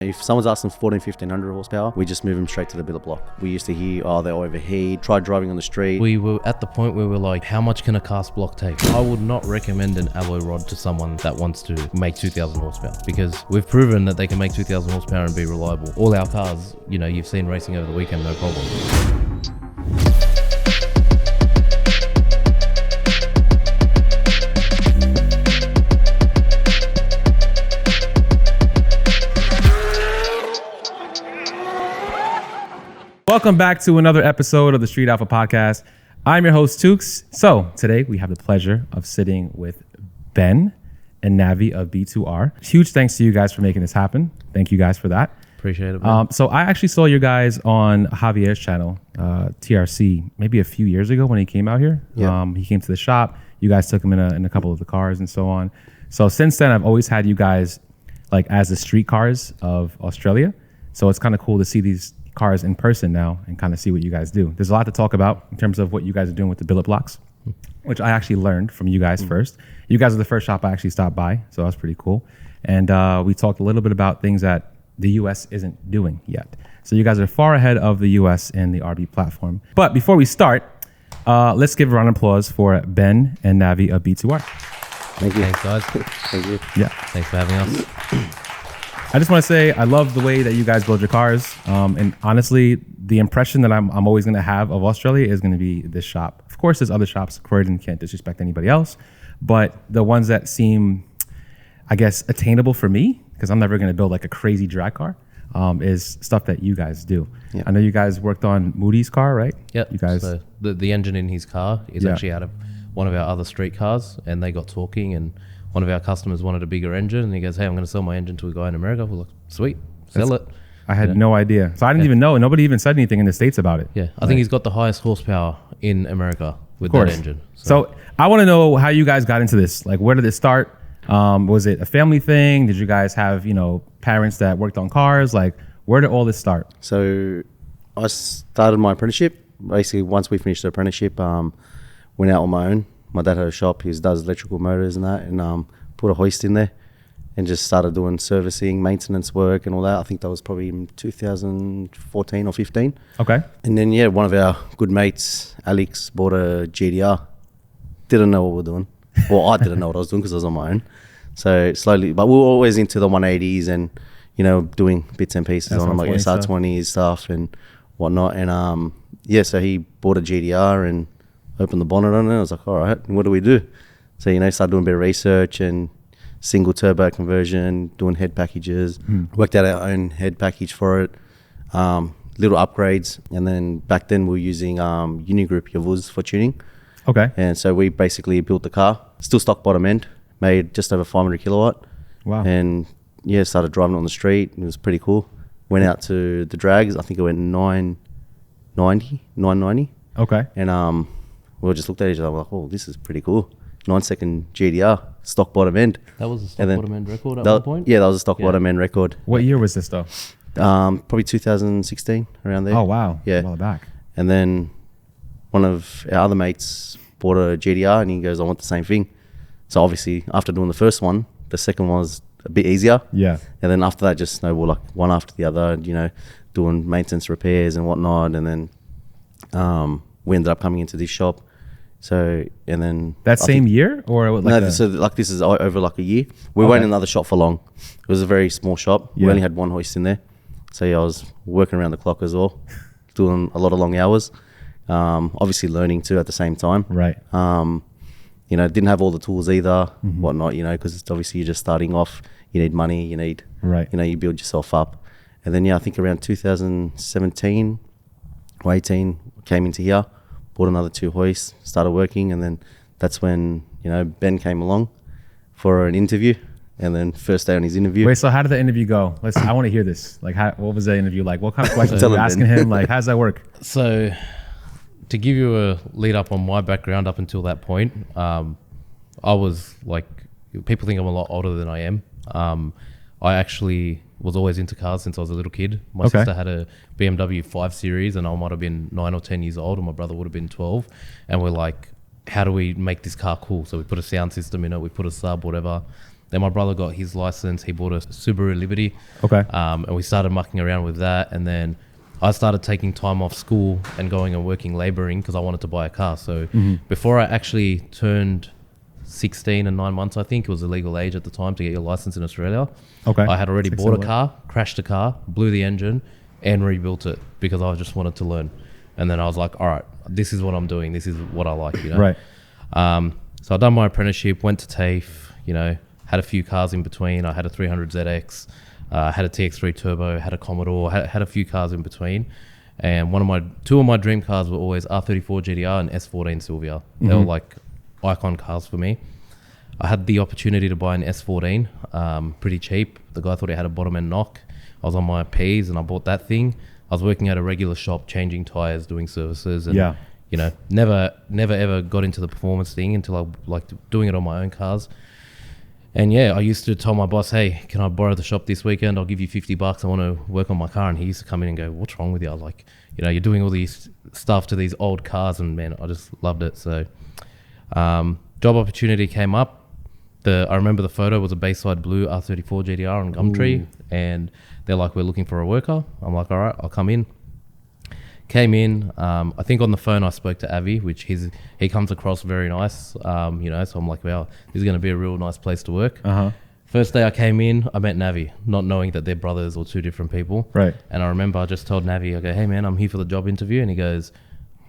If someone's asking 1500 horsepower, we just move them straight to the billet block. We used to hear, oh, they overheat, try driving on the street. We were at the point where we're like, how much can a cast block take? I would not recommend an alloy rod to someone that wants to make 2000 horsepower, because we've proven that they can make 2000 horsepower and be reliable. All our cars, you know, you've seen racing over the weekend, no problem. Welcome back to another episode of the Street Alpha Podcast. I'm your host, Maatouks. So today we have the pleasure of sitting with Ben and Navi of B2R. Huge thanks to you guys for making this happen. Thank you guys for that. Appreciate it, man. So I actually saw you guys on Javier's channel, TRC, maybe a few years ago when he came out here. Yeah. He came to the shop. You guys took him in a couple of the cars and so on. So since then, I've always had you guys like as the street cars of Australia. So it's kind of cool to see these cars in person now and kind of see what you guys do. There's a lot to talk about in terms of what you guys are doing with the billet blocks, which I actually learned from you guys first. You guys are the first shop I actually stopped by, so that's pretty cool. And we talked a little bit about things that the US isn't doing yet. So you guys are far ahead of the US in the RB platform. But before we start, let's give a round of applause for Ben and Navi of B2R. Thank you. Thanks, guys. Thank you. Yeah. Thanks for having us. I just want to say I love the way that you guys build your cars. And honestly, the impression that I'm always going to have of Australia is going to be this shop. Of course, there's other shops. Croydon can't disrespect anybody else. But the ones that seem, I guess, attainable for me, because I'm never going to build like a crazy drag car, is stuff that you guys do. Yeah. I know you guys worked on Moody's car, right? Yeah. You guys. So the engine in his car is actually out of one of our other street cars, and they got talking, and one of our customers wanted a bigger engine, and he goes, hey, I'm going to sell my engine to a guy in America. We're like, sweet, sell it. I had no idea. So I didn't even know. Nobody even said anything in the States about it. Yeah, I think he's got the highest horsepower in America with that engine. So I want to know how you guys got into this. Like, where did it start? Was it a family thing? Did you guys have, parents that worked on cars? Like, where did all this start? So I started my apprenticeship. Basically, once we finished the apprenticeship, went out on my own. My dad had a shop. He does electrical motors and that, and put a hoist in there and just started doing servicing, maintenance work and all that. I think that was probably in 2014 or 15. Okay. And then, one of our good mates, Alex, bought a GTR. Didn't know what we were doing. Well, I didn't know what I was doing because I was on my own. So slowly, but we were always into the 180s and, doing bits and pieces on them, like SR20s stuff and whatnot. And so he bought a GTR and opened the bonnet on it. I was like, all right, what do we do? So, started doing a bit of research and single turbo conversion, doing head packages, worked out our own head package for it, little upgrades. And then back then we were using Unigroup Yavuz for tuning. Okay. And so we basically built the car, still stock bottom end, made just over 500 kilowatt. Wow. And started driving it on the street. It was pretty cool. Went out to the drags. I think it went 990. Okay. And we all just looked at each other like, oh, this is pretty cool. 9-second GTR, stock bottom end. That was a stock bottom end record at one point? Yeah, that was a stock bottom end record. What year was this though? Probably 2016, around there. Oh, wow. Yeah. A while back. And then one of our other mates bought a GTR and he goes, I want the same thing. So obviously after doing the first one, the second one was a bit easier. Yeah. And then after that, just snowballed like one after the other, doing maintenance repairs and whatnot. And then we ended up coming into this shop. So, and then that same year or like this is over like a year. We weren't in another shop for long. It was a very small shop. We only had one hoist in there. So I was working around the clock as well, doing a lot of long hours. Obviously learning too at the same time. Right. Didn't have all the tools either, whatnot, because obviously you're just starting off. You need money, you build yourself up. And then, I think around 2017 or 18, came into here, bought another 2 hoists, started working. And then that's when, Ben came along for an interview. And then first day on his interview. Wait, so how did the interview go? I want to hear this. Like, what was the interview like? What kind of questions were you asking him? Like, how does that work? So to give you a lead up on my background up until that point, I was like, people think I'm a lot older than I am. I actually was always into cars since I was a little kid. My sister had a BMW 5 Series and I might have been 9 or 10 years old and my brother would have been 12. And we're like, how do we make this car cool? So we put a sound system in it, we put a sub, whatever. Then my brother got his license. He bought a Subaru Liberty. Okay. And we started mucking around with that. And then I started taking time off school and going and working labouring because I wanted to buy a car. So before I actually turned 16 and 9 months, I think it was the legal age at the time to get your license in Australia. Okay. I had already bought a car, crashed the car, blew the engine, and rebuilt it because I just wanted to learn. And then I was like, all right, this is what I'm doing. This is what I like, you know? Right. So I done my apprenticeship, went to TAFE, you know, had a few cars in between. I had a 300 ZX, had a TX3 Turbo, had a Commodore, had a few cars in between. And two of my dream cars were always R34 GTR and S14 Silvia. They were like icon cars for me. I had the opportunity to buy an S14, pretty cheap. The guy thought it had a bottom end knock. I was on my P's and I bought that thing. I was working at a regular shop, changing tires, doing services, and you know, never ever got into the performance thing until I liked doing it on my own cars. And yeah, I used to tell my boss, hey, can I borrow the shop this weekend? I'll give you $50. I want to work on my car. And he used to come in and go, what's wrong with you? I was like, you know, you're doing all these stuff to these old cars, and man, I just loved it. So job opportunity came up. I remember the photo was a Bayside Blue R34 GTR on Gumtree. And they're like, we're looking for a worker. I'm like, all right, I'll come in. Came in. I think on the phone I spoke to Avi, which he comes across very nice, you know, so I'm like, wow, this is going to be a real nice place to work. First day I came in, I met Navi, not knowing that they're brothers or two different people. Right. And I remember I just told Navi, I go, hey man, I'm here for the job interview. And he goes,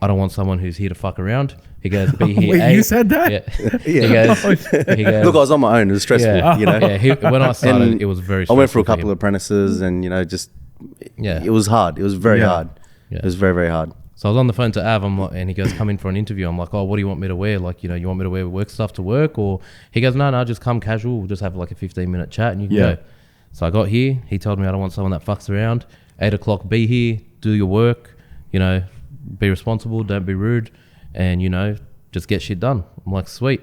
I don't want someone who's here to fuck around. He goes, be here. Wait, you said that? Yeah. He goes, Look, I was on my own. It was stressful, you know. Yeah, when I started, And it was very stressful. I went through a couple of apprentices, and you know, just it was hard. It was very hard. Yeah. It was very, very hard. So I was on the phone to Av, and he goes, come in for an interview. I'm like, oh, what do you want me to wear? Like, you know, you want me to wear work stuff to work? Or he goes, no, just come casual. We'll just have like a 15-minute chat and you can go. So I got here. He told me I don't want someone that fucks around. 8 o'clock, be here, do your work, you know, be responsible, don't be rude, and, you know, just get shit done. I'm like, sweet.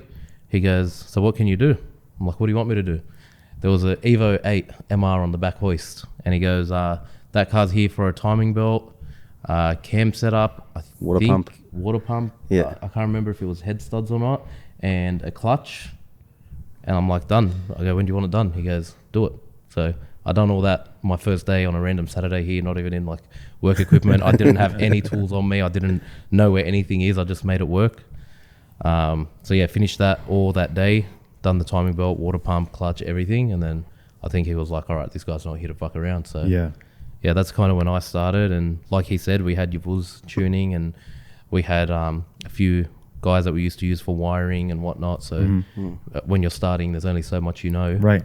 He goes, so what can you do? I'm like, what do you want me to do? There was an Evo 8 MR on the back hoist. And he goes, that car's here for a timing belt, cam setup, water pump. Yeah. I can't remember if it was head studs or not, and a clutch. And I'm like, done. I go, when do you want it done? He goes, do it. So I done all that my first day on a random Saturday here, not even in like work equipment. I didn't have any tools on me. I didn't know where anything is. I just made it work. So yeah, finished that all that day, done the timing belt, water pump, clutch, everything. And then I think he was like, all right, this guy's not here to fuck around. So yeah, that's kind of when I started. And like he said, we had your Vs tuning, and we had a few guys that we used to use for wiring and whatnot. So when you're starting, there's only so much you know. Right.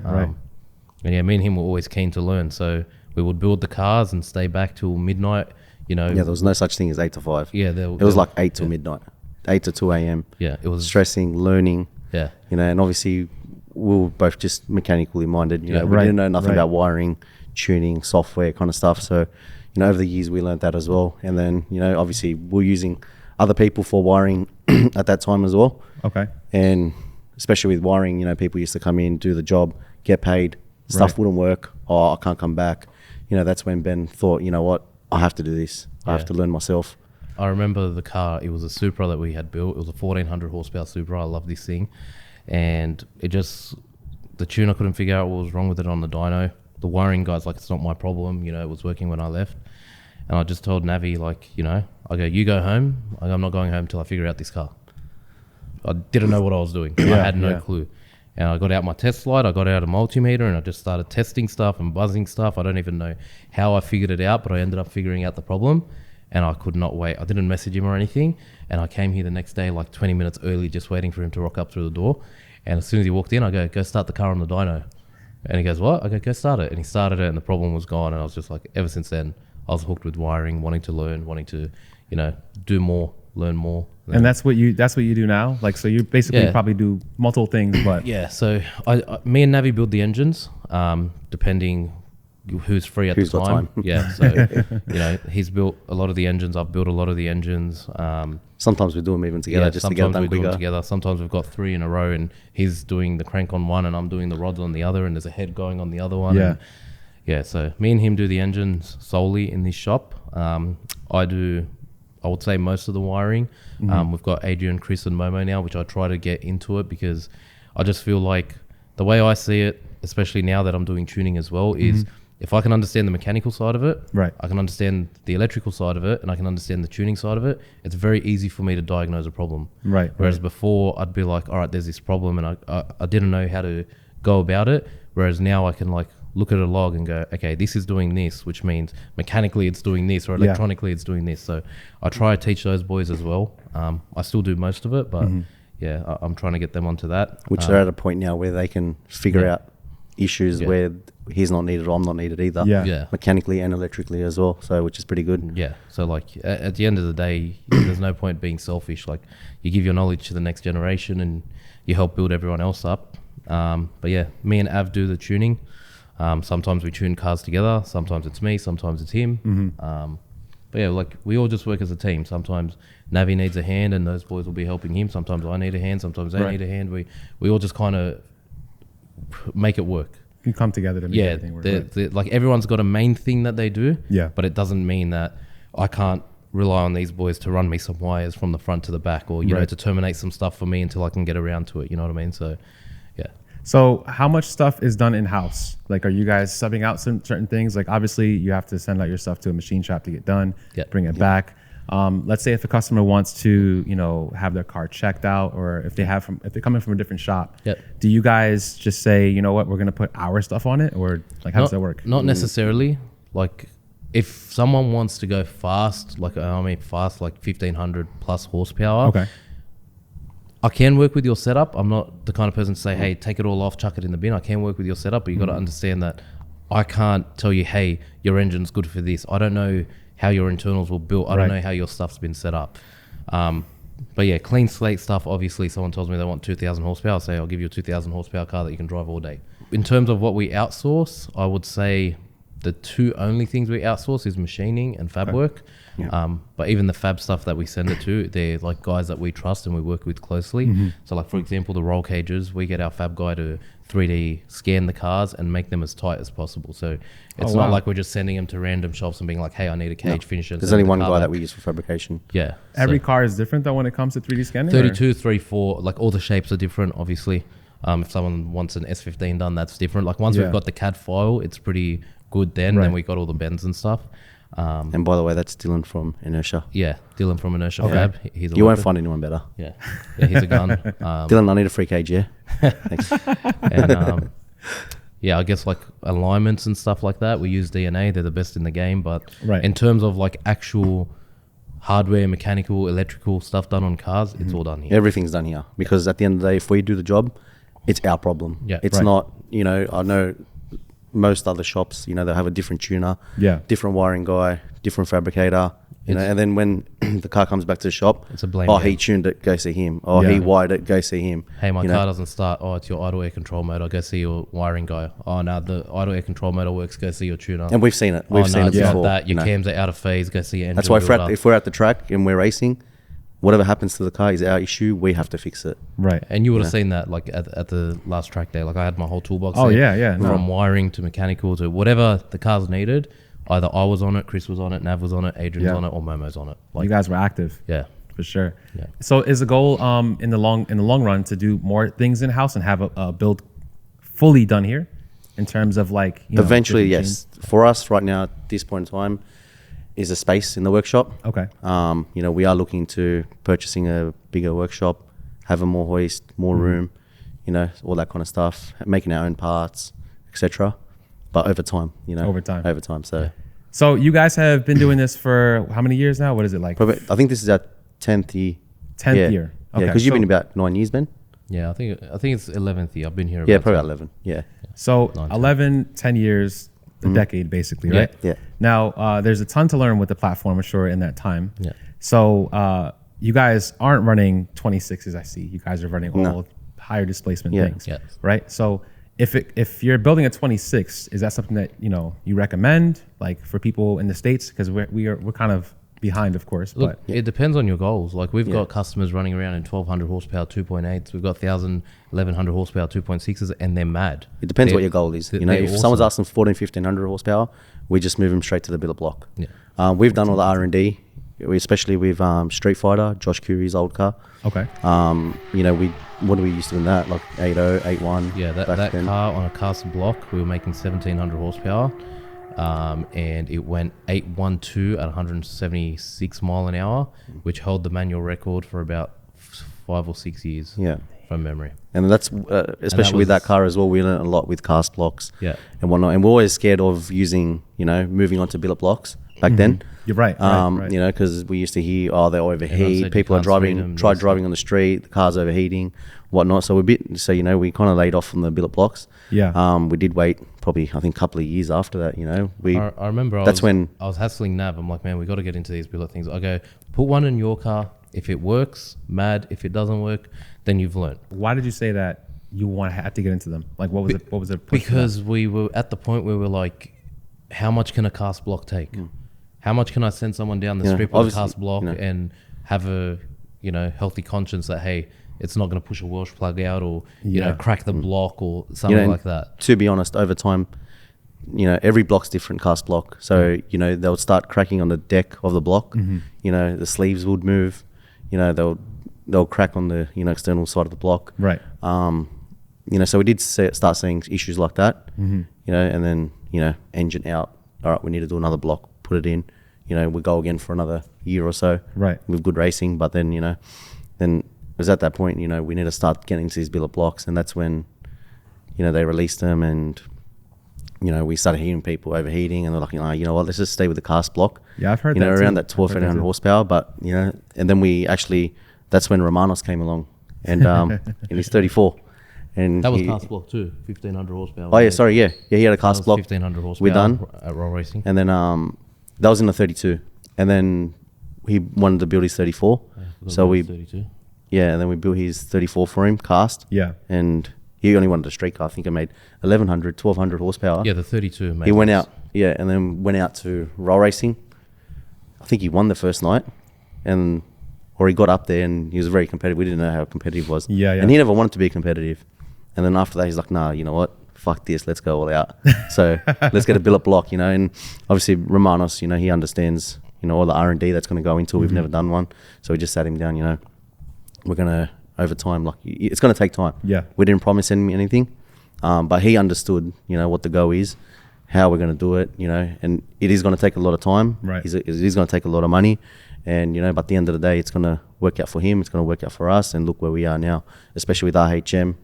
And yeah, me and him were always keen to learn. So we would build the cars and stay back till midnight, you know. Yeah, there was no such thing as 8 to 5. Yeah. It was like 8 till midnight, 8 to 2 a.m. Yeah, it was stressing, learning. Yeah. You know, and obviously we were both just mechanically minded. You know, we didn't know nothing about wiring, tuning, software kind of stuff. So, you know, over the years we learned that as well. And then, you know, obviously we're using other people for wiring at that time as well. Okay. And especially with wiring, you know, people used to come in, do the job, get paid. Stuff wouldn't work. Oh, I can't come back. You know, that's when Ben thought, you know what, I have to do this. I have to learn myself. I remember the car. It was a Supra that we had built. It was a 1400 horsepower Supra. I love this thing. And the tuner couldn't figure out what was wrong with it on the dyno. The wiring guy's like, it's not my problem. You know, it was working when I left. And I just told Navi, like, you know, I go, you go home. I'm not going home till I figure out this car. I didn't know what I was doing. I had no clue. And I got out my test light, I got out a multimeter, and I just started testing stuff and buzzing stuff. I don't even know how I figured it out, but I ended up figuring out the problem, and I could not wait. I didn't message him or anything, and I came here the next day like 20 minutes early, just waiting for him to rock up through the door. And as soon as he walked in, I go start the car on the dyno. And he goes, what? I go start it. And he started it, and the problem was gone. And I was just like, ever since then, I was hooked with wiring, wanting to learn, wanting to, you know, do more, learn more. And that's what you do now? Like, so you basically probably do multiple things, but... Yeah, so me and Navi build the engines, depending who's free at the time. Yeah, so, you know, he's built a lot of the engines. I've built a lot of the engines. Sometimes we do them even together just to get them done quicker. Sometimes we do them together. Sometimes we've got 3 in a row, and he's doing the crank on one, and I'm doing the rods on the other, and there's a head going on the other one. Yeah. And so me and him do the engines solely in this shop. I would say most of the wiring. We've got Adrian, Chris and Momo now, which I try to get into it because I just feel like the way I see it, especially now that I'm doing tuning as well, is if I can understand the mechanical side of it, Right. I can understand the electrical side of it, and I can understand the tuning side of it, it's very easy for me to diagnose a problem. Right. Whereas before, I'd be like, all right, there's this problem, and I didn't know how to go about it. Whereas now I can like look at a log and go, okay, this is doing this, which means mechanically it's doing this, or electronically it's doing this. So I try to teach those boys as well. I still do most of it, but yeah, I'm trying to get them onto that. Which they're at a point now where they can figure out issues where he's not needed or I'm not needed either. Yeah. Mechanically and electrically as well. So which is pretty good. Yeah. So like at the end of the day, there's no point being selfish. Like you give your knowledge to the next generation and you help build everyone else up. But yeah, me and Av do the tuning. Sometimes we tune cars together. Sometimes it's me. Sometimes it's him. But yeah, like we all just work as a team. Sometimes Navi needs a hand and those boys will be helping him. Sometimes I need a hand. Sometimes they need a hand. We all just kind of make it work. You come together to make everything work. Like everyone's got a main thing that they do. Yeah. But it doesn't mean that I can't rely on these boys to run me some wires from the front to the back, or you know, to terminate some stuff for me until I can get around to it. You know what I mean? So yeah. So how much stuff is done in-house? Like, are you guys subbing out some certain things? Like, obviously, you have to send out your stuff to a machine shop to get done, bring it back. Let's say if a customer wants to, you know, have their car checked out, or if they're coming from a different shop, do you guys just say, you know what, we're going to put our stuff on it, or like how does that work? Not necessarily. Like, if someone wants to go fast, like like 1500 plus horsepower. Okay. I can work with your setup. I'm not the kind of person to say, hey, take it all off, chuck it in the bin. I can work with your setup, but you got to understand that I can't tell you, hey, your engine's good for this. I don't know how your internals were built. I don't know how your stuff's been set up. But yeah, clean slate stuff. Obviously, someone tells me they want 2,000 horsepower. I'll say, I'll give you a 2,000 horsepower car that you can drive all day. In terms of what we outsource, I would say the two only things we outsource is machining and fab work. But even the fab stuff that we send it to, they're like guys that we trust and we work with closely. So like, for example, the roll cages, we get our fab guy to 3D scan the cars and make them as tight as possible. So it's not like we're just sending them to random shops and being like, hey, I need a cage finisher. There's only one guy that we use for fabrication. Yeah. Every car is different though when it comes to 3D scanning? 32, 34, like all the shapes are different, obviously. If someone wants an S15 done, that's different. Like once we've got the CAD file, it's pretty good then we got all the bends and stuff. And by the way, that's Dylan from Inertia. Yeah, Dylan from Inertia Fab. He's You won't find anyone better. Yeah, he's a gun. Dylan, I need a free cage, yeah? Thanks. And yeah, I guess like alignments and stuff like that, we use DNA. They're the best in the game. But in terms of like actual hardware, mechanical, electrical stuff done on cars, it's all done here. Everything's done here. Because at the end of the day, if we do the job, it's our problem. Yeah. It's not, you know, I know most other shops, you know, they'll have a different tuner, different wiring guy, different fabricator, you know, and then when the car comes back to the shop, it's a blame. Oh, he tuned it, go see him. Oh, he wired it, go see him. Hey, my car doesn't start. Oh, it's your idle air control motor. Go see your wiring guy. Oh, no, the idle air control motor works. Go see your tuner. And we've seen it. We've seen it before. That. Your cams are out of phase. Go see your engine. That's why if we're at the track and we're racing, whatever happens to the car is our issue. We have to fix it. Right. And you would have seen that like at the last track day. Like I had my whole toolbox. Oh, there, from wiring to mechanical to whatever the car's needed. Either I was on it, Chris was on it, Nav was on it, Adrian's on it, or Momo's on it. Like, you guys were active. Yeah. For sure. Yeah. So is the goal in the long run to do more things in-house and have a build fully done here in terms of like, you know, eventually, yes. For us right now at this point in time is a space in the workshop. Okay. You know, we are looking to purchasing a bigger workshop, have a more hoist, more room, you know, all that kind of stuff, making our own parts, etc. But over time, you know. Over time. So you guys have been doing this for how many years now? What is it like? Probably, I think this is our 10th year. 10th year. Okay. Yeah, because you've been about 9 years, Ben. Yeah, I think it's 11th year. I've been here. Yeah, probably 11. Yeah. So 11, 10 years, a decade basically, right? Yeah. Now, there's a ton to learn with the platform, I'm sure, in that time. Yeah. So you guys aren't running 26s, I see. You guys are running all higher displacement things, right? So if you're building a 26, is that something that, you know, you recommend like for people in the States? Because we're kind of behind, of course. Look, it depends on your goals. Like we've got customers running around in 1,200 horsepower 2.8s. We've got 1,100 horsepower 2.6s, and they're mad. It depends what your goal is. You know, if someone's asking 1,400, 1,500 horsepower, we just move them straight to the billet block. Yeah. We've done all the R&D especially with Street Fighter, Josh Curry's old car. Okay. You know, what do we used to in that, like 80, 81? Yeah, that car on a cast block, we were making 1,700 horsepower, and it went 812 at 176 mile an hour, which held the manual record for about 5 or 6 years. Yeah. From memory. And that's especially with that car as well. We learned a lot with cast blocks, Yeah. and whatnot. And we're always scared of using, you know, moving on to billet blocks back then. You're right. Right. You know, because we used to hear, oh, they Everyone overheat. said People you are can't speed driving, them, driving on the street. The car's overheating, whatnot. So you know, we kind of laid off from the billet blocks. Yeah. We did wait probably, I think, a couple of years after that. You know, I remember I was hassling Nav. I'm like, man, we got to get into these billet things. I go, put one in your car. If it works, mad. If it doesn't work, then you've learned. Why did you say that you had to get into them? Like, what was it? What was it? Because we were at the point where we're like, how much can a cast block take? How much can I send someone down the street with a cast block and have a, you know, healthy conscience that, hey, it's not going to push a Welsh plug out or, you know, crack the block or something like that. To be honest, over time, you know, every block's different cast block. So, you know, they'll start cracking on the deck of the block. You know, the sleeves would move. You know, they'll crack on the, you know, external side of the block. Right. You know, so we did start seeing issues like that. You know, and then, you know, engine out. All right, we need to do another block, put it in. You know, we go again for another year or so. Right. With good racing, but then, you know, then it was at that point, you know, we need to start getting into these billet blocks, and that's when, you know, they released them, and, you know, we started hearing people overheating, and they're like, you know what, let's just stay with the cast block. Yeah, I've heard that. You know, around that 1,200 horsepower, but, you know, and then that's when Romanos came along, and and he's 34. And that was cast block too, 1,500 horsepower. Oh yeah, sorry, yeah, he had a cast block. 1,500 horsepower. We're done at Roll Racing, and then that was in the 32, and then he wanted to build his 34. Yeah, so we 32. Yeah, and then we built his 34 for him, cast. Yeah, and he only wanted a street car. I think it made 1,100, 1,200 horsepower. Yeah, the 32. He went out, and then went out to Roll Racing. I think he won the first night, or he got up there, and he was very competitive. We didn't know how competitive he was. Yeah. And he never wanted to be competitive. And then after that, he's like, nah, you know what? Fuck this, let's go all out. So let's get a billet block, you know. And obviously Romanos, you know, he understands, you know, all the R&D that's going to go into it. We've never done one. So we just sat him down, you know, we're going to, over time, like, it's going to take time. Yeah. We didn't promise him anything, but he understood, you know, what the go is, how we're going to do it, you know, and it is going to take a lot of time. Right. It is going to take a lot of money. And, you know, but at the end of the day, it's going to work out for him. It's going to work out for us. And look where we are now, especially with RHM,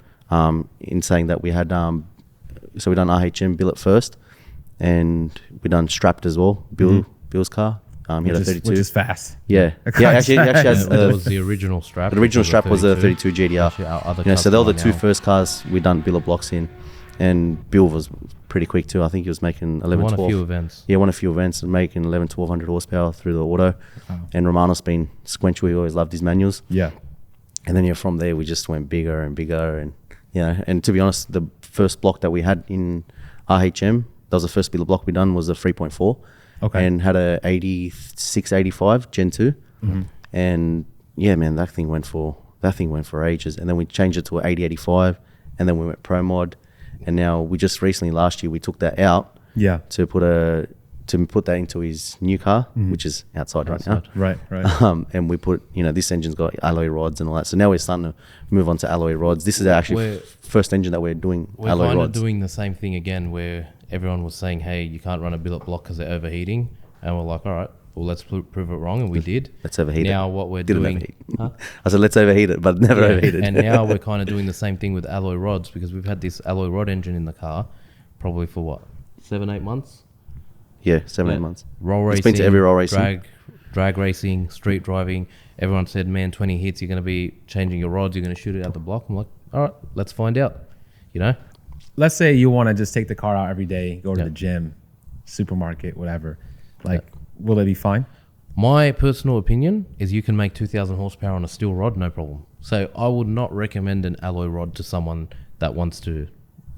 in saying that we had, so we done RHM billet first, and we done strapped as well. Bill's car. He had a 32, which is fast. Yeah, actually has. That was the original strap. The original strap was a 32 GTR. Actually, our other You know, so they were the two now. first cars we done billet blocks in, and Bill was pretty quick too. I think he was making 11, won 12. a few events. Yeah, won a few events and making 11, 1,200 horsepower through the auto. Wow. And Romanos been sequential. He always loved his manuals. Yeah. And then from there we just went bigger and bigger, and you know, and to be honest, the first block that we had in RHM, that was the first billet block we done, was a 3.4. Okay. And had a 86, 85 Gen 2. And yeah, man, that thing went for ages. And then we changed it to an 80, 85, and then we went Pro Mod. And now we just recently, last year, we took that out. Yeah. To put that into his new car, which is outside right now. Right. And we put, you know, this engine's got alloy rods and all that. So now we're starting to move on to alloy rods. This is actually first engine that we're doing We're alloy kind rods. of doing the same thing again, where everyone was saying, hey, you can't run a billet block because they're overheating. And we're like, all right, well, let's prove it wrong. And we did. Let's overheat it. Now what we're Didn't doing... overheat. Huh? I said, let's overheat it, but never overheated. And now we're kind of doing the same thing with alloy rods, because we've had this alloy rod engine in the car probably for what, 7-8 months? Yeah, 7-8 months. Roll racing, it's been to every roll racing. drag racing, street driving. Everyone said, man, 20 hits, you're going to be changing your rods, you're going to shoot it out the block. I'm like, all right, let's find out, you know? Let's say you want to just take the car out every day, go to the gym, supermarket, whatever. Like, will it be fine? My personal opinion is you can make 2,000 horsepower on a steel rod, no problem. So I would not recommend an alloy rod to someone that wants to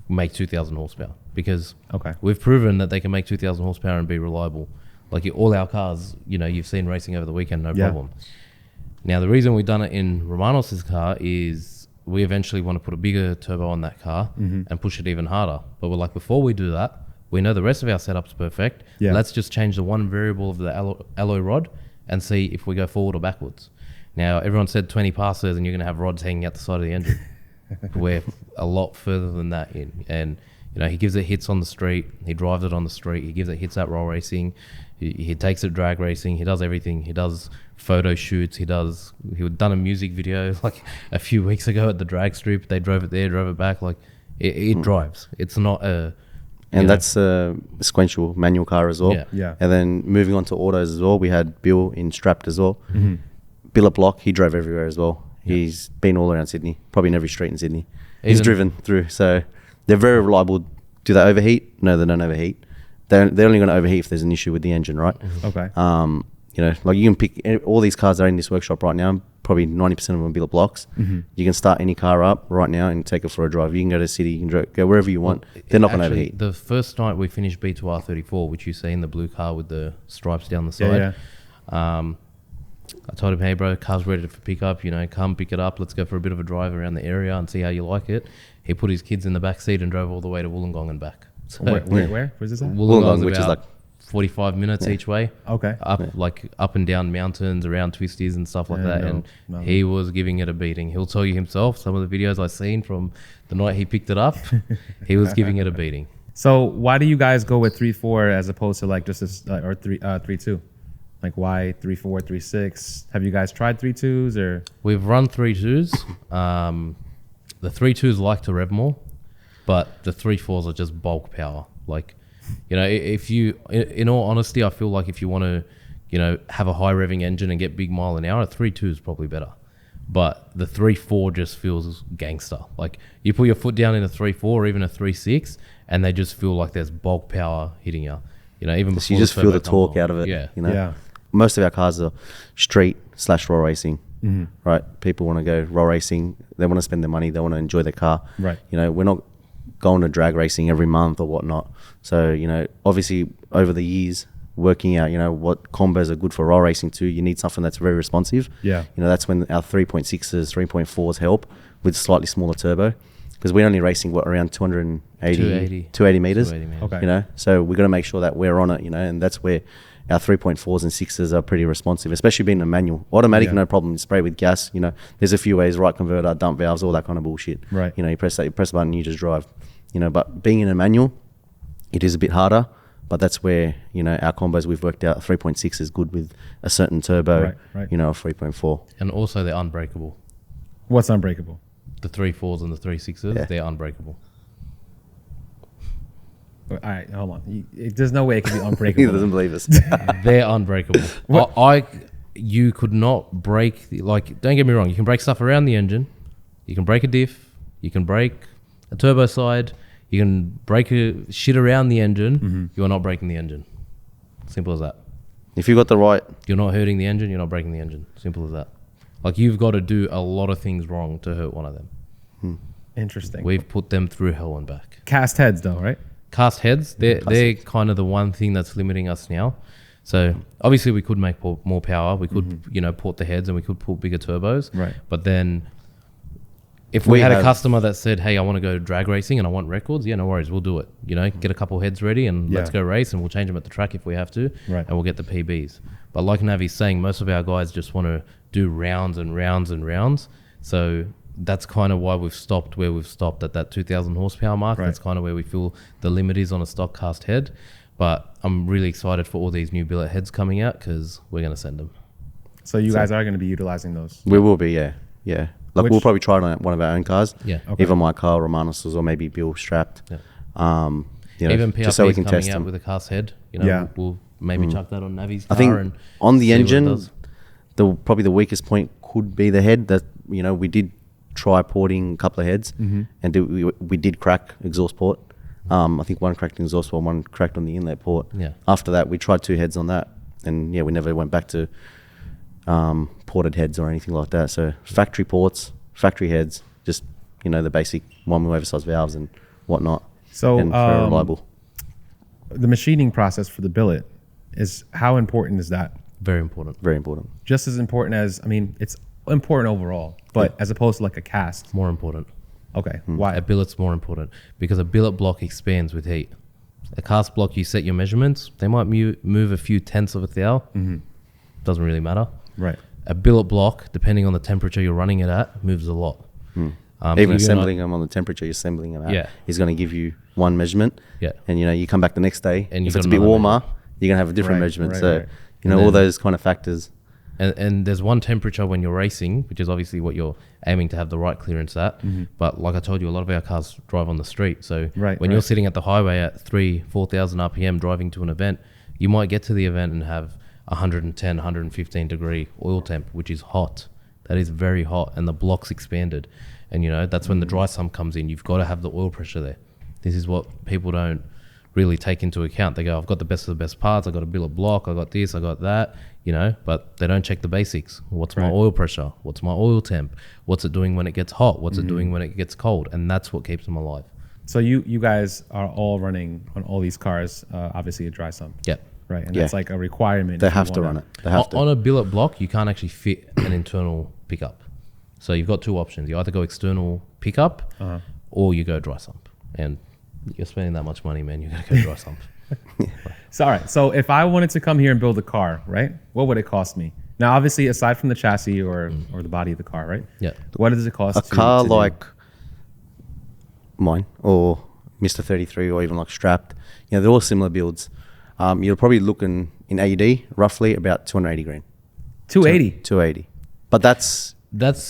make 2,000 horsepower, because we've proven that they can make 2,000 horsepower and be reliable. Like all our cars, you know, you've seen racing over the weekend, no problem. Now, the reason we've done it in Romanos' car is we eventually want to put a bigger turbo on that car and push it even harder. But we're like, before we do that, we know the rest of our setup's perfect. Let's just change the one variable of the alloy rod and see if we go forward or backwards. Now, everyone said 20 passes and you're going to have rods hanging out the side of the engine. We're a lot further than that in. And, you know, he gives it hits on the street. He drives it on the street. He gives it hits at roll racing. He takes it drag racing. He does everything. He does photo shoots. He done a music video like a few weeks ago at the drag strip. They drove it there, drove it back. Like, it drives. It's not a... And that's a sequential manual car as well. Yeah. And then moving on to autos as well, we had Bill in Strapped as well. Billet block, he drove everywhere as well. He's been all around Sydney, probably in every street in Sydney. He's driven through, so they're very reliable. Do they overheat? No, they don't overheat. They're only going to overheat if there's an issue with the engine, right? Okay. You know, like you can pick all these cars that are in this workshop right now. Probably 90% of them are billet blocks. You can start any car up right now and take it for a drive. You can go to the city, you can go wherever you want. They're not going to overheat. The first night we finished B2R 34, which you see in the blue car with the stripes down the side. I told him, hey bro, car's ready for pickup, you know, come pick it up, let's go for a bit of a drive around the area and see how you like it. He put his kids in the back seat and drove all the way to Wollongong and back. So Where? Where's this at? Wollongong, which is like 45 minutes each way. Okay. Up and down mountains, around twisties and stuff like that. He was giving it a beating. He'll tell you himself, some of the videos I've seen from the night he picked it up, he was giving it a beating. So why do you guys go with 3.4 as opposed to like just or 3.2? Like why 3.4, 3.6? Have you guys tried 3.2s or? We've run 3.2s. The 3.2s like to rev more, but the 3.4s are just bulk power. Like, you know, if you, in all honesty, I feel like if you want to, you know, have a high revving engine and get big mile an hour, a 3.2 is probably better. But the 3.4 just feels gangster. Like you put your foot down in a 3.4 or even a 3.6 and they just feel like there's bulk power hitting you. You know, even before you just feel the torque out of it. Yeah. You know? Most of our cars are street/roll racing, right? People want to go roll racing. They want to spend their money. They want to enjoy their car. Right. You know, we're not going to drag racing every month or whatnot. So, you know, obviously over the years, working out, you know, what combos are good for roll racing too. You need something that's very responsive. Yeah. You know, that's when our 3.6s, 3.4s help with slightly smaller turbo. Because we're only racing, around 280 meters. Okay. You know, so we've got to make sure that we're on it, you know, and that's where our 3.4s and 6s are pretty responsive, especially being a manual. Automatic, no problem. Spray with gas, you know. There's a few ways, right converter, dump valves, all that kind of bullshit. Right. You know, you press the button, you just drive. You know, but being in a manual, it is a bit harder. But that's where, you know, our combos we've worked out, 3.6 is good with a certain turbo, you know, a 3.4. And also they're unbreakable. What's unbreakable? The 3.4s and the 3.6s, they're unbreakable. All right, hold on. There's no way it can be unbreakable. He doesn't believe us. They're unbreakable. You could not break, don't get me wrong, you can break stuff around the engine. You can break a diff. You can break a turbo side. You can break shit around the engine. You are not breaking the engine. Simple as that. If you got the right... You're not hurting the engine, you're not breaking the engine. Simple as that. Like, you've got to do a lot of things wrong to hurt one of them. Interesting. We've put them through hell and back. Cast heads though, right? Cast heads, they're kind of the one thing that's limiting us now. So obviously we could make more power. We could, you know, port the heads and we could put bigger turbos. Right. But then if we had a customer that said, hey, I want to go drag racing and I want records, no worries, we'll do it. You know, get a couple heads ready and let's go race, and we'll change them at the track if we have to, and we'll get the PBs. But like Navi's saying, most of our guys just want to do rounds and rounds and rounds. So that's kind of why we've stopped where we've stopped at that 2,000 horsepower mark. That's kind of where we feel the limit is on a stock cast head. But I'm really excited for all these new billet heads coming out because we're going to send them. So you guys are going to be utilizing those? We will be, yeah. Like we'll probably try it on one of our own cars. Yeah. Okay. Either my car or Romanus's or maybe Bill Strapped. Yeah. You know, even PRP's just so we can coming test out them. with a cast head. You know, we'll maybe chuck that on Navi's car. I think and on the see what it engine, does. probably the weakest point could be the head. That, you know, we did try porting a couple of heads, and we did crack exhaust port. I think one cracked in exhaust port, one cracked on the inlet port. Yeah. After that, we tried 2 heads on that, and we never went back to ported heads or anything like that. So factory ports, factory heads, just, you know, the basic one-way oversized valves and whatnot. So and very reliable. The machining process for the billet is, how important is that? Very important. Very important. Just as important as, I mean, it's important overall, but as opposed to like a cast. More important. Okay. Why? A billet's more important because a billet block expands with heat. A cast block, you set your measurements, they might move a few tenths of a thou, doesn't really matter. Right. A billet block, depending on the temperature you're running it at, moves a lot. Even assembling them on the temperature you're assembling them at is going to give you one measurement. Yeah. And, you know, you come back the next day, And if you've it's a got bit another warmer, you're going to have a different measurement. So, you know, And all then- those kind of factors. And there's one temperature when you're racing, which is obviously what you're aiming to have the right clearance at. But like I told you, a lot of our cars drive on the street. So when you're sitting at the highway at 4,000 RPM driving to an event, you might get to the event and have 110, 115 degree oil temp, which is hot. That is very hot. And the block's expanded. And, you know, that's when the dry sump comes in. You've got to have the oil pressure there. This is what people don't really take into account. They go, I've got the best of the best parts. I've got a billet block. I got this. I got that. You know, but they don't check the basics. What's my oil pressure? What's my oil temp? What's it doing when it gets hot? What's it doing when it gets cold? And that's what keeps them alive. So you guys are all running on all these cars, obviously a dry sump. Yeah. Right. And that's like a requirement. They if you have to wanna- run it. They have to. On a billet block, you can't actually fit an internal pickup. So you've got two options. You either go external pickup or you go dry sump. And you're spending that much money, man. You got to go dry sump. So, all right. So if I wanted to come here and build a car, right, what would it cost me? Now, obviously, aside from the chassis or the body of the car, right? Yeah. What does it cost? A car like mine or Mr. 33 or even like Strapped, you know, they're all similar builds. You're probably looking in AUD roughly about 280 grand. 280. 280. But that's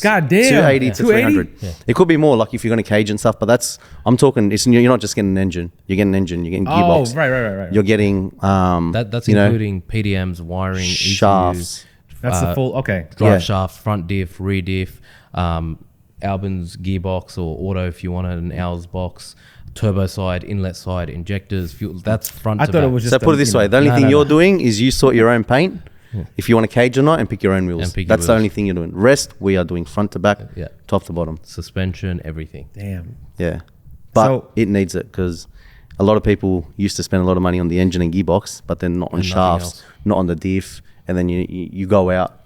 God damn. 280 to 300. Yeah. It could be more, like if you're going to cage and stuff, but that's, I'm talking, it's, you're not just getting an engine. You're getting an engine, you're getting gearbox. Oh, right. You're getting, That's you know, including PDMs, wiring, shafts. ECUs, That's the full, okay. drive shaft, front diff, rear diff, Albins gearbox or auto if you wanted an Owls box, turbo side, inlet side, injectors, fuel. That's front I to thought back. it was just So put it this way, the only thing you're doing is you sort your own paint. If you want to cage or not, and pick your own wheels. And pick your That's the wheels. only thing you're doing. Rest, we are doing front to back, top to bottom. suspension, everything. Damn. Yeah. But So- it needs it because a lot of people used to spend a lot of money on the engine and gearbox, but then not on And nothing shafts, else. not on the diff, and then you go out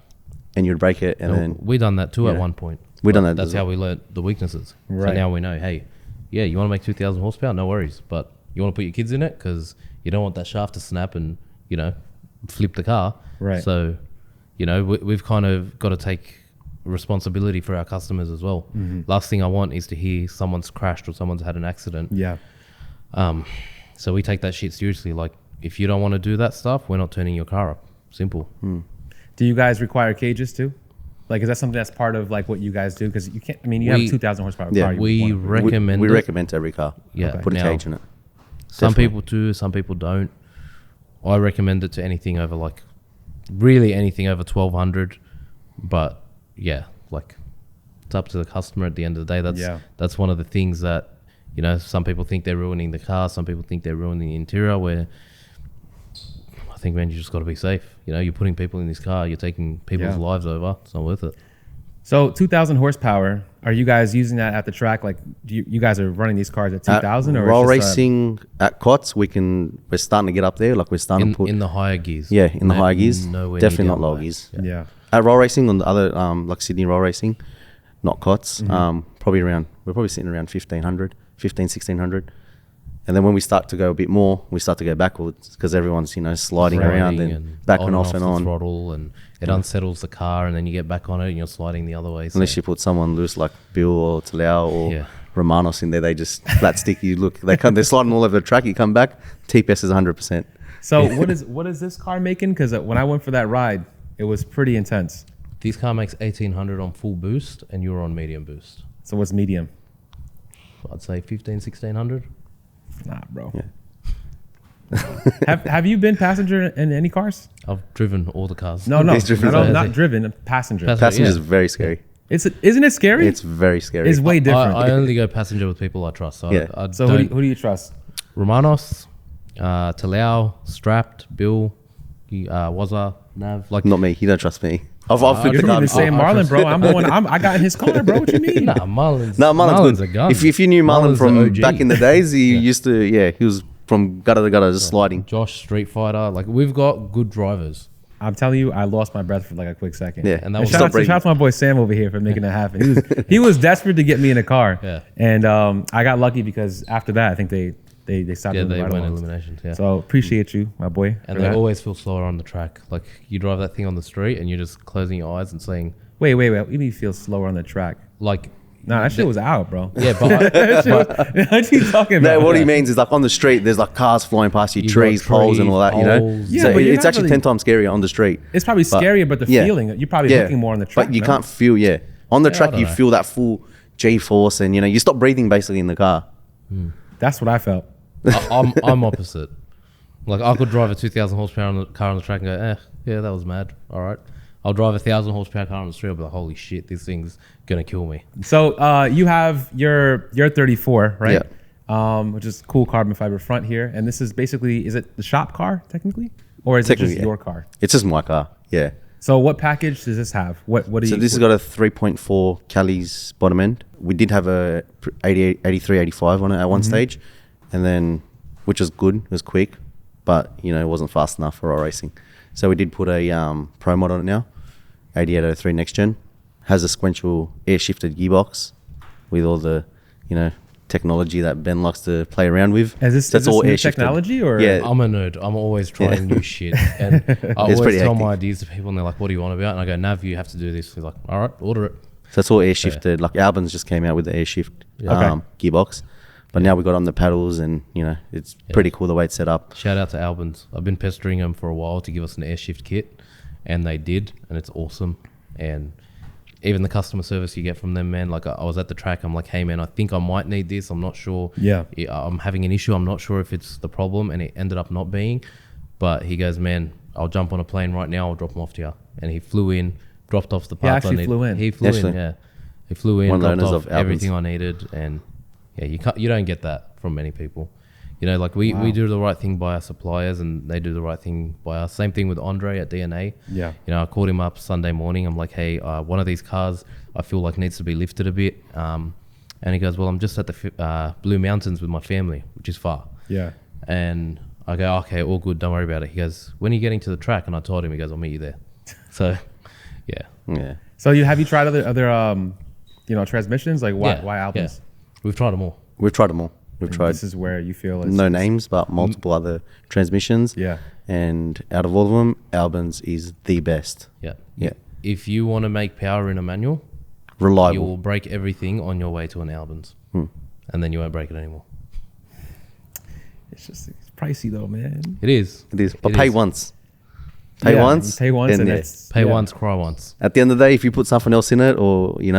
and you'd break it, and then We done that too at Yeah. one point. We done But that That's as how well. we learnt the weaknesses. So Right. now we know, hey, yeah, you want to make 2,000 horsepower? No worries. But you want to put your kids in it because you don't want that shaft to snap and, you know, flip the car. Right. So, you know, we've kind of got to take responsibility for our customers as well. Last thing I want is to hear someone's crashed or someone's had an accident. Yeah. So we take that shit seriously. Like, if you don't want to do that stuff, we're not turning your car up. Simple. Do you guys require cages too? Like, is that something that's part of like what you guys do? Because you can't, I mean, you have a 2,000 horsepower Yeah, car. you We wanna- recommend we it. recommend to every car. Yeah. Put a Now, cage in it. Some Definitely. people do, some people don't. I recommend it to anything over like, really anything over 1,200. But yeah, like it's up to the customer at the end of the day. That's one of the things that, you know, some people think they're ruining the car. Some people think they're ruining the interior, where I think, man, you just got to be safe. You know, you're putting people in this car, you're taking people's lives over. It's not worth it. So 2,000 horsepower. Are you guys using that at the track? Like, do you guys are running these cars at 2,000 or roll it's just, racing at COTS, we're starting to get up there. Like we're starting to put In the higher gears. in the higher gears. Nowhere Definitely near not the lower high. gears. Yeah. At roll racing on the other like Sydney roll racing, not COTS. Probably around, we're probably sitting around 1,600. And then when we start to go a bit more, we start to go backwards because everyone's, you know, sliding around and backing off and the on. throttle, and it unsettles the car, and then you get back on it and you're sliding the other way. So Unless you put someone loose like Bill or Talau or Yeah. Romanos in there, they just flat stick you. Look, they're sliding all over the track. You come back, TPS is 100%. So what is this car making? Because when I went for that ride, it was pretty intense. this car makes 1,800 on full boost, and you're on medium boost. So what's medium? I'd say 1,600. Nah, bro. Yeah. have you been passenger in any cars? I've driven all the cars. No, He's driven no, those. not driven. Passenger. Passenger is yeah. very scary. Isn't it scary? It's very scary. It's way different. I only go passenger with people I trust. So Yeah. I So don't, who do you trust? Romanos, Talau, Strapped, Bill, Wazza, Nav. Like, Not me. You don't trust me. I've You're flipped the from car the before. same Marlon, bro. I'm the one. I got in his car, bro. What you mean? nah, Marlon's. No, Marlon's a good. gun. If you knew Marlon Marlon's the from OG. back in the days, he used to, he was from gutter to gutter, just sliding. Josh, Street Fighter. Like, we've got good drivers. I'm telling you, I lost my breath for like a quick second. Yeah. And that And was shout, Stop out to, breathing. shout out to my boy Sam over here for making it happen. He was desperate to get me in a car. Yeah. And I got lucky because after that, I think they they stopped Yeah, doing the they ride went alongs. eliminations. Yeah. So appreciate you, my boy. And for they that. always feel slower on the track. Like you drive that thing on the street and you're just closing your eyes and saying, Wait. What do you mean feel slower on the track? like, Nah, that shit was out, bro. yeah, but What are you talking about? No, what he means is like on the street, there's like cars flying past you, You got trees, poles, and all that. You know, poles. Yeah, so but you're it's not actually really- 10 times scarier on the street. It's probably scarier, but the yeah. feeling, you're probably looking more on the track. But you no? can't feel, on the Yeah, I track don't you know. feel that full G-force, and you stop breathing basically in the car. That's what I felt. I'm opposite. Like I could drive a 2,000 horsepower car on the track and go, yeah, that was mad. All right. I'll drive a 1,000 horsepower car on the street. I'll be like, holy shit, this thing's gonna kill me. So you have your 34, right? Yeah. Which is cool carbon fiber front here, and this is basically, is it the shop car technically, or is it Technically, just yeah. your car? It's just my car, yeah. So what package does this have? What do you? So this has got a 3.4 Cali's bottom end. We did have a 83, 85 on it at one stage, and then, which was good, it was quick, but it wasn't fast enough for our racing. So we did put a Pro mod on it now, 8803 next gen. Has a sequential air shifted gearbox with all the, technology that Ben likes to play around with. Is this new air-shifted. technology, or? Yeah, I'm a nerd. I'm always trying new shit. And I always pretty tell hectic. my ideas to people and they're like, what do you want about? And I go, Nav, you have to do this. He's like, all right, order it. so it's all air shifted. Like Albins just came out with the air shift Okay. gearbox, but now we got on the paddles, and it's pretty cool the way it's set up. Shout out to Albins. I've been pestering them for a while to give us an air shift kit, and they did, and it's awesome. And even the customer service you get from them, man, like I was at the track, I'm like, hey man, I think I might need this. I'm not sure. Yeah. I'm having an issue. I'm not sure if it's the problem, and it ended up not being. But he goes, man, I'll jump on a plane right now. I'll drop them off to you. And he flew in, dropped off the parts. actually flew in. He flew Actually. in, yeah. He flew in, One of the dropped owners off of Albins. everything I needed, and yeah, you don't get that from many people. Like we do the right thing by our suppliers, and they do the right thing by us. Same thing with Andre at DNA. Yeah. I called him up Sunday morning. I'm like, hey, one of these cars I feel like needs to be lifted a bit. And he goes, well, I'm just at the Blue Mountains with my family, which is far. Yeah. And I go, okay, all good, don't worry about it. He goes, when are you getting to the track? And I told him, he goes, I'll meet you there. So, yeah. Yeah. So have you tried other transmissions? Like why Albins? Yeah. We've tried them all. We've tried them all. We've tried This is where you feel no names, but multiple other transmissions. Yeah. And out of all of them, Albins is the best. Yeah. Yeah. If you want to make power in a manual, you Reliable. will break everything on your way to an Albins. And then you won't break it anymore. It's pricey though, man. It is. It is. But It pay is. once. Pay Yeah, once. you pay once, then and yeah. it's Pay once, cry once. At the end of the day, if you put something else in it, or you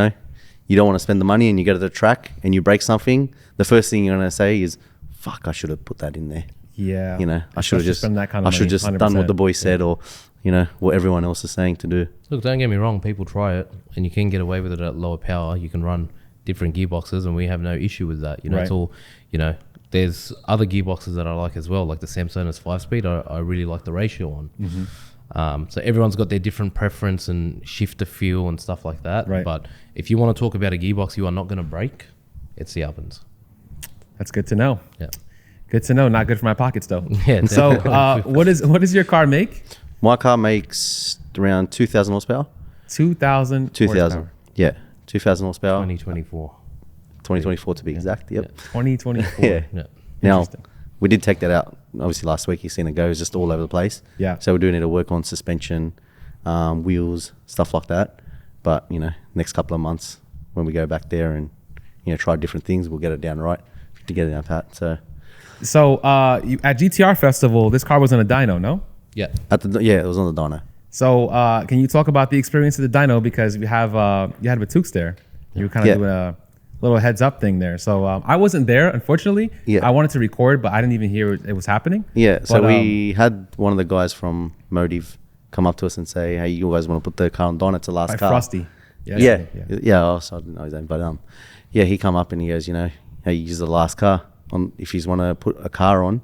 don't want to spend the money, and you go to the track and you break something, the first thing you're gonna say is, "Fuck, I should have put that in there." Yeah. I should have just spend that kind of I should money, just done what 100%. the boy said, or what everyone else is saying to do. Look, don't get me wrong. People try it, and you can get away with it at lower power. You can run different gearboxes, and we have no issue with that. It's Right. all, there's other gearboxes that I like as well, like the Samson's 5-speed. I really like the ratio on. So everyone's got their different preference and shifter feel and stuff like that. Right. But if you want to talk about a gearbox you are not going to break, it's the Albins. That's good to know. Yeah. Good to know. Not good for my pockets though. Yeah, So definitely. what does your car make? My car makes around 2,000 horsepower. 2,000. 2,000. horsepower. Yeah, 2,000 horsepower. 2024. 2024 to be exact. Yep. 2024. Yeah. Yeah. Now, Interesting. we did take that out. Obviously, last week you seen it go. It's just all over the place. Yeah. So we do need to work on suspension, wheels, stuff like that. But next couple of months when we go back there and try different things, we'll get it down right to get it down pat. So So at GTR Festival, this car was on a dyno, no? Yeah. it was on the dyno. So can you talk about the experience of the dyno, because you had Maatouks there. You were kind of Yeah. doing a little heads up thing there. So I wasn't there, unfortunately. Yeah. I wanted to record, but I didn't even hear it was happening. Yeah. So But, we had one of the guys from Motive come up to us and say, "Hey, you guys want to put the car on dyno? It's the last by car." Frosty. Yeah. Also, I didn't know his name, but yeah, he come up and he goes, hey, you use the last car on. If you want to put a car on,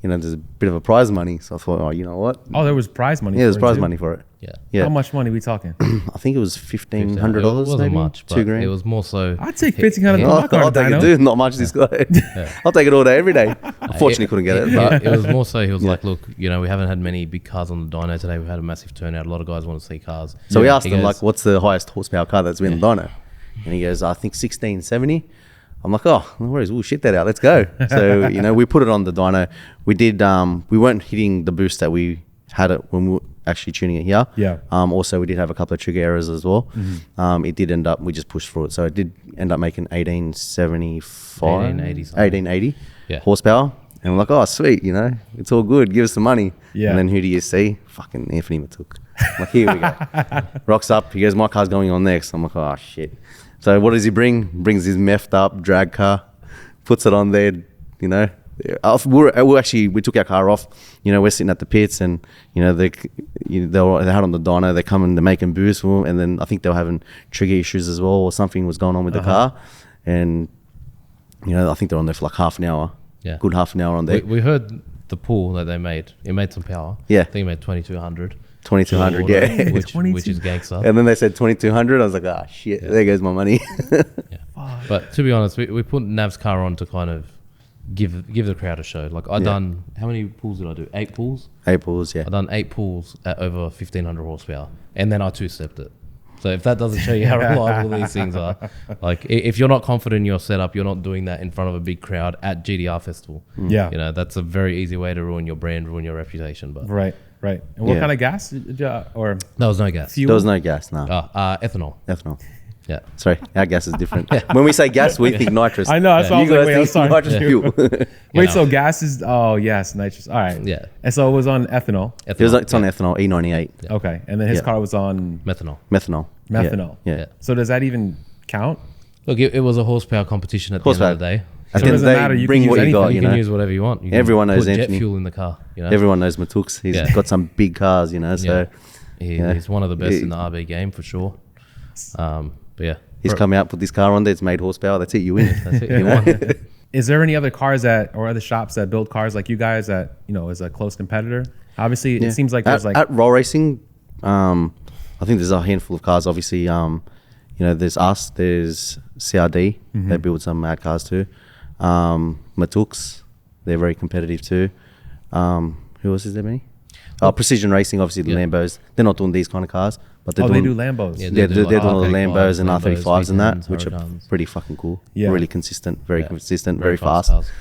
there's a bit of a prize money. So I thought, oh, you know what? Oh, there was prize money. Yeah, there's for it, prize too. money for it. Yeah. Yeah. How much money we talking? I think it was $1,500. It wasn't maybe? much, but $2,000. it was more so. I'd take $1,500 Yeah. for my car I'll take dyno. it, dude. Not much this guy. I'll take it all day, every day. Unfortunately, couldn't get it. But It was more so he was like, look, we haven't had many big cars on the dyno today. We've had a massive turnout. A lot of guys want to see cars. so we asked He him, goes, like, what's the highest horsepower car that's been dyno? And he goes, I think 1670. I'm like, oh, no worries, we'll shit that out. Let's go. So, we put it on the dyno. We did, we weren't hitting the boost that we had it when we were actually tuning it here. Yeah. Also, we did have a couple of trigger errors as well. It did end up, we just pushed through it. So it did end up making 1875, 1880 horsepower. And we're like, oh, sweet, it's all good. Give us the money. Yeah. And then who do you see? Fucking Anthony Maatouks. I'm like, here we go. Rocks up. He goes, my car's going on next. I'm like, oh, shit. So what does he bring? Brings his meffed up drag car, puts it on there, We took our car off. We're sitting at the pits, and they had on the dyno. They come and they're making boost for them, and then I think they were having trigger issues as well, or something was going on with the car, and I think they're on there for like half an hour. Yeah, good half an hour on there. We heard the pull that they made. It made some power. Yeah, I think it made 2200. 2200, yeah, which is gangster. And then they said 2200. I was like, ah, shit, there goes my money. But to be honest, we put Nav's car on to kind of give the crowd a show. Like done, how many pulls did I do? 8 pulls. 8 pulls, yeah. I done 8 pulls at over 1500 horsepower, and then I 2-stepped it. So if that doesn't show you how reliable these things are, like if you're not confident in your setup, you're not doing that in front of a big crowd at GTR Festival. Yeah, that's a very easy way to ruin your brand, ruin your reputation. But right. And what kind of gas? Or there was no gas. Fuel? There was no gas, no. Ethanol. Yeah. Sorry, our gas is different. When we say gas, we think nitrous. I know. That's what I was like, wait, I'm sorry. Nitrous fuel. Wait, so gas is, yes, nitrous. All right. Yeah. And so it was on ethanol. It's on ethanol, E98. Yeah. Okay. And then his car was on methanol. Yeah. So does that even count? Look, it was a horsepower competition at the end of the day. At the end of the day, you bring what you got. You can use whatever you want. You can Everyone knows put Anthony. jet fuel in the car. Everyone knows Maatouks. He's got some big cars, So he's one of the best in the RB game for sure. But yeah, he's come out, put this car on there. It's made horsepower. That's it. You win. That's it. You won. Is there any other cars or other shops that build cars like you guys that is a close competitor? Obviously, it seems like there's at roll racing. I think there's a handful of cars. Obviously, there's us. There's CRD. They build some mad cars too. Maatouks, they're very competitive too. Who else is there? Many? Precision Racing, obviously the Lambos. They're not doing these kind of cars, but they're doing. They do Lambos. Yeah, they're doing all the Lambos and R35s and that, Hurricanes, which are pretty fucking cool. Yeah. Really consistent, very consistent, very fast. Cars.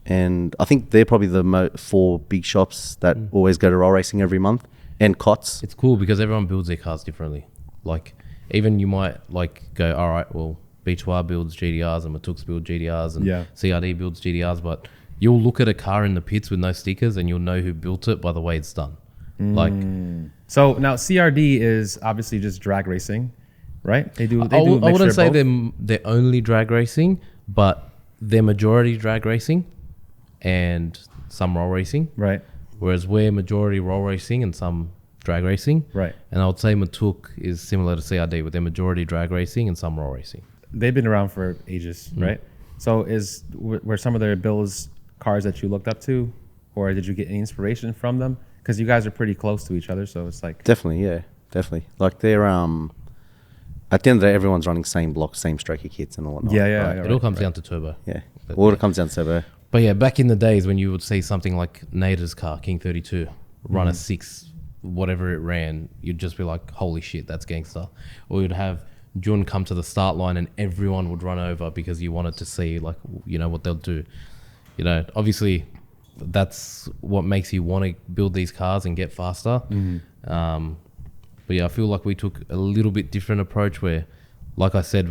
And I think they're probably the 4 big shops that always go to roll racing every month. And COTS. It's cool because everyone builds their cars differently. Like even you might go, all right, well, B2R builds GTRs and Maatouks build GTRs and CRD builds GTRs, but you'll look at a car in the pits with no stickers and you'll know who built it by the way it's done. So now CRD is obviously just drag racing, right? They do. I wouldn't say both? they're only drag racing, but they're majority drag racing and some roll racing. Right. Whereas we're majority roll racing and some drag racing. Right. And I would say Maatouks is similar to CRD with their majority drag racing and some roll racing. They've been around for ages, right? So were some of their builds cars that you looked up to, or did you get any inspiration from them? Because you guys are pretty close to each other, so it's like definitely. Like they're at the end of the day, everyone's running same blocks, same stroker kits and all whatnot. It all comes down to turbo. Yeah, it comes down to turbo. But yeah, back in the days when you would see something like Nader's car, King 32, run a 6, whatever it ran, you'd just be like, holy shit, that's gangster. Or you'd have Jun come to the start line and everyone would run over because you wanted to see what they'll do. Obviously that's what makes you want to build these cars and get faster. But yeah, I feel like we took a little bit different approach where, like I said,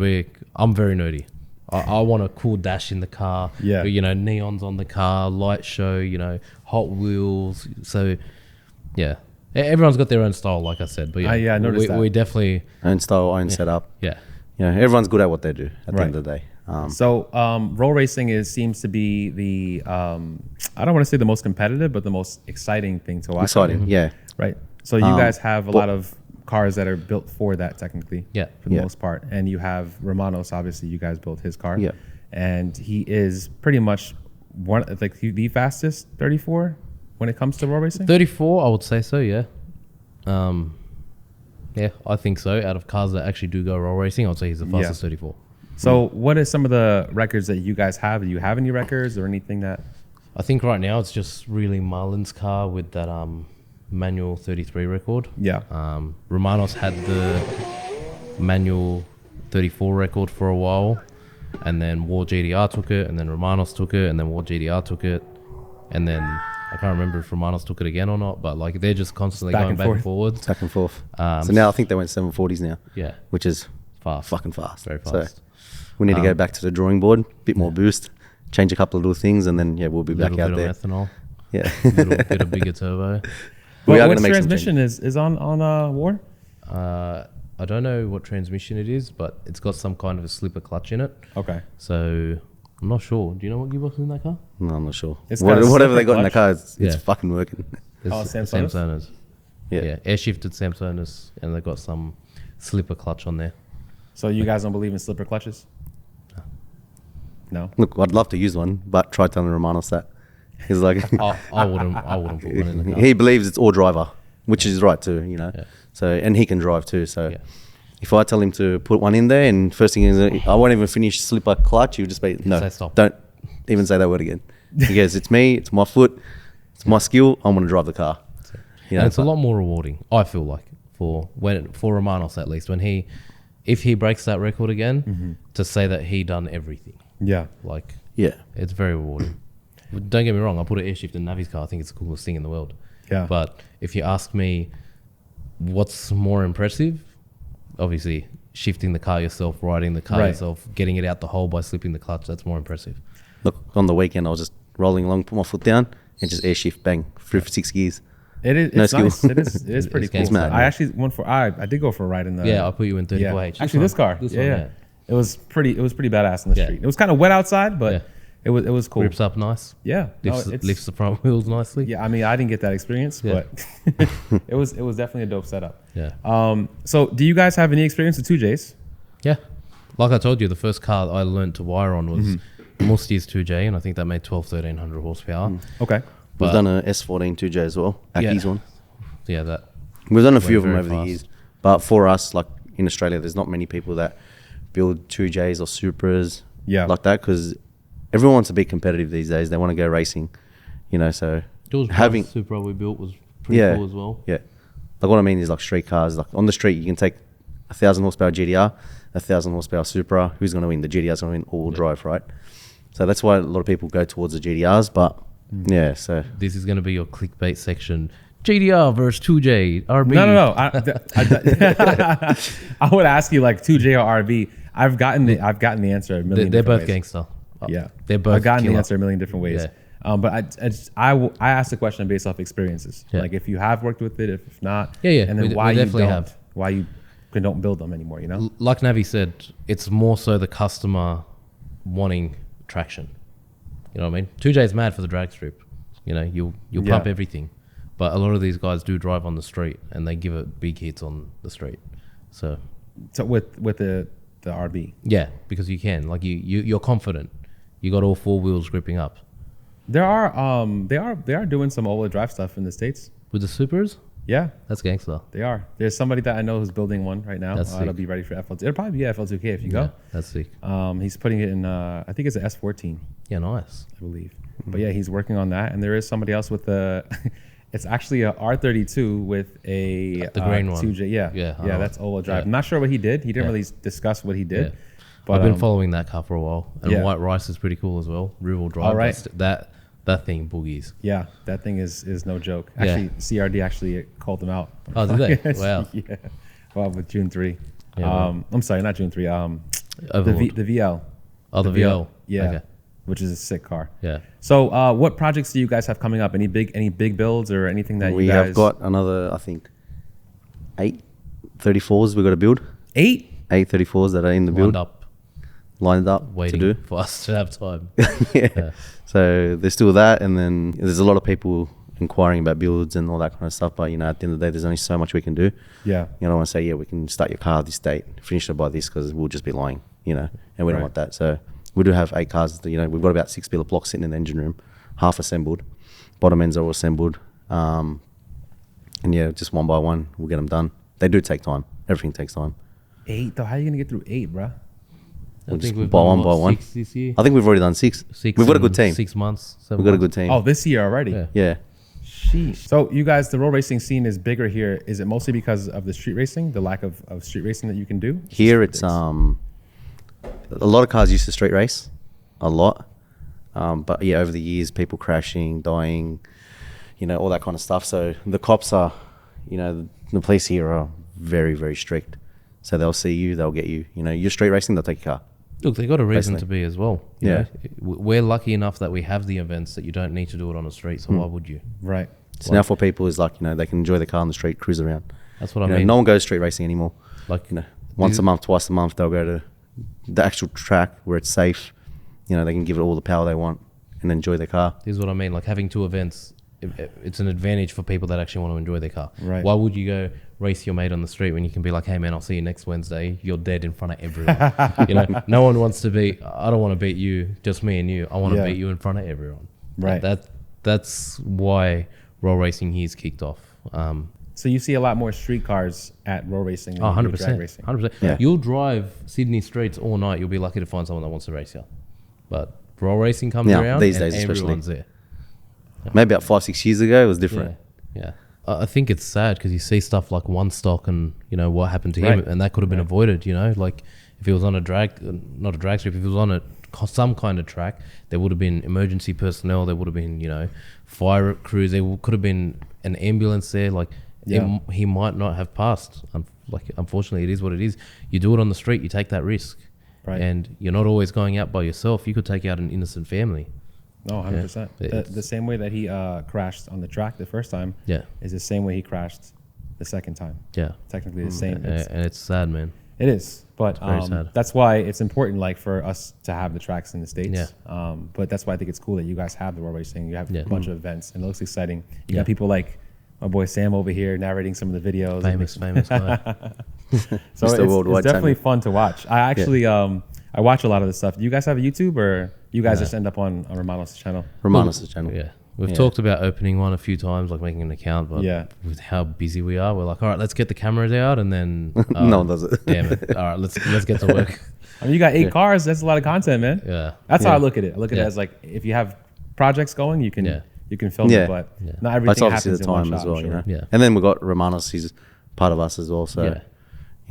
I'm very nerdy. I want a cool dash in the car. Yeah. Neons on the car, light show, Hot Wheels. So yeah, everyone's got their own style, like I said. But yeah, I noticed that. We definitely own style, own setup. Yeah. Everyone's good at what they do at the end of the day. So roll racing seems to be the I don't want to say the most competitive, but the most exciting thing to watch. Exciting, yeah. Right. So you guys have a lot of cars that are built for that technically. Yeah. For the most part, and you have Romanos. Obviously, you guys built his car. Yeah. And he is pretty much the fastest 34 when it comes to roll racing. 34, I would say so. Yeah. Yeah, I think so. Out of cars that actually do go roll racing, I would say he's the fastest 34. So what are some of the records that you guys have? Do you have any records or anything that? I think right now it's just really Marlin's car with that manual 33 record. Yeah. Romanos had the manual 34 record for a while. and then War GTR took it, and then Romanos took it, and then War GTR took it, and then I can't remember if Romanos took it again or not, but like they're just constantly going back and forwards. Back and forth. So now I think they went 740s now. Yeah. Which is Fast. fucking fast. Very fast. So we need to go back to the drawing board, bit more boost, change a couple of little things, and then we'll be back out there. Ethanol. Yeah. Little bit of bigger turbo. We are going What to make some transmission is on War? I don't know what transmission it is, but it's got some kind of a slipper clutch in it. Okay. So I'm not sure. Do you know what gearbox is in that car? No, I'm not sure. It's got a Whatever they slipper got in the car, it's Yeah. fucking working. It's Samsonite? Samsonite. Yeah, air shifted Samsonite, and they've got some slipper clutch on there. So you guys don't believe in slipper clutches? No. Look, I'd love to use one, but try telling Romanos that. He's like, I wouldn't put one in the car. he believes it's all driver, which is right too, you know. Yeah. So, and he can drive too. So, Yeah. if I tell him to put one in there, and first thing is, I won't even finish slipper clutch, he'll just be, no, Say stop. don't even say that word again. He goes, it's me, it's my foot, it's my skill, I'm going to drive the car. You know, And it's a lot more rewarding, I feel like, for Romanos at least, if he breaks that record again, to say that he done everything. Yeah. Like, yeah. it's very rewarding. Don't get me wrong, I put an air shift in Navi's car. I think it's the coolest thing in the world. Yeah. But if you ask me what's more impressive, obviously shifting the car yourself, riding the car Right. yourself, getting it out the hole by slipping the clutch, that's more impressive. Look, on the weekend, I was just rolling along, put my foot down, and just air shift, bang, through for 6 gears. It is. No It's skill. nice. It is pretty It's cool. gangster. I actually went for. I did go for a ride in the. Yeah, I put you in 34H. Yeah. Actually, this car. This yeah, one, yeah. yeah. It was pretty badass on the Yeah. street. It was kind of wet outside, but Yeah. it was cool. Rips up nice. Yeah. No, Lifts the front wheels nicely. Yeah, I mean, I didn't get that experience, Yeah. but it was definitely a dope setup. Yeah. So do you guys have any experience with 2Js? Yeah. Like I told you, the first car I learned to wire on was Musti's 2J, and I think that made 1300 horsepower. Okay. We've But- done a S14 2J as well, Aki's one. Yeah, that. We've done a few of them very over the fast. years. But for us, like in Australia, there's not many people that build 2Js or Supras like that, because everyone wants to be competitive these days. They want to go racing, you know, so having Supra we built was pretty cool as well. Yeah. Like what I mean is like street cars. Like on the street, you can take 1,000 horsepower GTR, 1,000 horsepower Supra. Who's going to win? The GTR's going to win all-wheel drive, right? So that's why a lot of people go towards the GTRs. But yeah, so This is going to be your clickbait section. GTR versus 2J, RB. No. I would ask you like 2J or RV. I've gotten the answer a million. They're different both ways. gangster. Yeah, They're both I've gotten killer. the answer a million different ways. Yeah. But I asked the question based off experiences. Yeah. Like if you have worked with it, if not, Yeah. and then We why you definitely don't, have. why you don't build them anymore. You know? Like Navi said, it's more so the customer wanting traction. You know what I mean? 2J is mad for the drag strip. You know, you'll pump everything. But a lot of these guys do drive on the street, and they give it big hits on the street. So with the RB, yeah, because you can. Like you're confident. You got all four wheels gripping up. they are doing some all-wheel drive stuff in the States. With the Supers, Yeah, that's gangster. they are. There's somebody that I know who's building one right now. That's It'll sick. be ready for FL2. It'll probably be FL2K if you Yeah, go. that's sick. He's putting it in. I think it's an S14. Yeah, nice. I believe. But yeah, he's working on that. And there is somebody else with the, it's actually a R32 with a The green one. 2J. Yeah, Yeah, I yeah, know. that's all-wheel drive. Yeah. I'm not sure what he did. He didn't Yeah. really discuss what he did. Yeah. But I've been following that car for a while, and yeah. White Rice is pretty cool as well. Rear-wheel drive. All right. That thing boogies. Yeah, that thing is no joke. Yeah. Actually, CRD actually called them out. Oh, did they? Wow. Yeah. Well, with June 3. Yeah, I'm sorry, not June 3. The Overlord. VL. Oh, the VL. Yeah. Okay. Which is a sick car. Yeah. So, what projects do you guys have coming up? Any big builds or anything that we you guys have got another, I think, 8 34s we've got to build. 8? 8 34s that are in the build, Lined up, waiting waiting to do. for us to have time. Yeah. So there's still that, and then there's a lot of people inquiring about builds and all that kind of stuff. But you know, at the end of the day, there's only so much we can do. Yeah. You don't want to say, yeah, we can start your car this date, finish it by this, because we'll just be lying, you know, and we don't Right. want that. So we do have 8 cars. You know, we've got about 6 billet blocks sitting in the engine room, half assembled. Bottom ends are all assembled. And yeah, just one by one, we'll get them done. They do take time. Everything takes time. 8 though. How are you gonna get through 8, bruh? I think we've by done, one what, by one. 6 this year. I think we've already done 6. 6 We've got a in good team. 6 months. We've got a good team. Oh, this year already. Yeah. Yeah. Sheesh. So you guys, the road racing scene is bigger here. Is it mostly because of the street racing, the lack of street racing that you can do? Here it's a lot of cars used to street race, a lot. But yeah, over the years, people crashing, dying, all that kind of stuff. So the cops are, the police here are very, very strict. So they'll see you, they'll get you. You're street racing, they'll take your car. Look, they got a reason Basically. to be as well. You Yeah. know? We're lucky enough that we have the events that you don't need to do it on the street. So why would you? Right. So now for people is like, they can enjoy the car on the street, cruise around. That's what I mean. No one goes street racing anymore. Like, Once a month, twice a month, they'll go to the actual track where it's safe. They can give it all the power they want and enjoy their car. This is what I mean. Like having two events, it's an advantage for people that actually want to enjoy their car. Right. Why would you go race your mate on the street when you can be like, hey man, I'll see you next Wednesday. You're dead in front of everyone. No one wants to be. I don't want to beat you, just me and you. I want to beat you in front of everyone. Right. That's why roll racing here's kicked off. So you see a lot more street cars at road racing than 100%. you do drag racing. 100%. Yeah. You'll drive Sydney streets all night. You'll be lucky to find someone that wants to race you. But roll racing comes Yeah, around these and days especially. everyone's there. Maybe about 5-6 years ago, it was different. Yeah. I think it's sad because you see stuff like One Stock and, what happened to him, Right. and that could have been avoided, Like if he was on a drag, not a drag strip, if he was on some kind of track, there would have been emergency personnel, there would have been, fire crews, there could have been an ambulance there. Like he might not have passed. Unfortunately, it is what it is. You do it on the street, you take that risk. Right. And you're not always going out by yourself. You could take out an innocent family. No, 100%. Yeah. The same way that he crashed on the track the first time Yeah. is the same way he crashed the second time. Yeah. Technically the same. And it's sad, man. It is, but very sad. that's why it's important, like for us to have the tracks in the States. Yeah. But that's why I think it's cool that you guys have the road racing. You have Yeah. a bunch of events, and it looks exciting. You Yeah. got people like my boy Sam over here narrating some of the videos. Famous guy. So Mr. it's Worldwide definitely Champion. fun to watch. I actually I watch a lot of the stuff. Do you guys have a YouTube, or you guys just end up on Romano's channel? Romanos' channel. Yeah. We've Yeah. talked about opening one a few times, like making an account, but Yeah. with how busy we are, we're like, all right, let's get the cameras out, and then No one does it. Damn it! All right, let's get to work. I mean, you got 8 cars. That's a lot of content, man. Yeah, That's how Yeah. I look at it. I look at it Yeah. as like if you have projects going, you can Yeah. you can film Yeah. it, but Yeah. not But everything it's obviously happens the in one time shot. as well, I'm sure. Yeah. And then we've got Romanos, he's part of us as well. So, Yeah.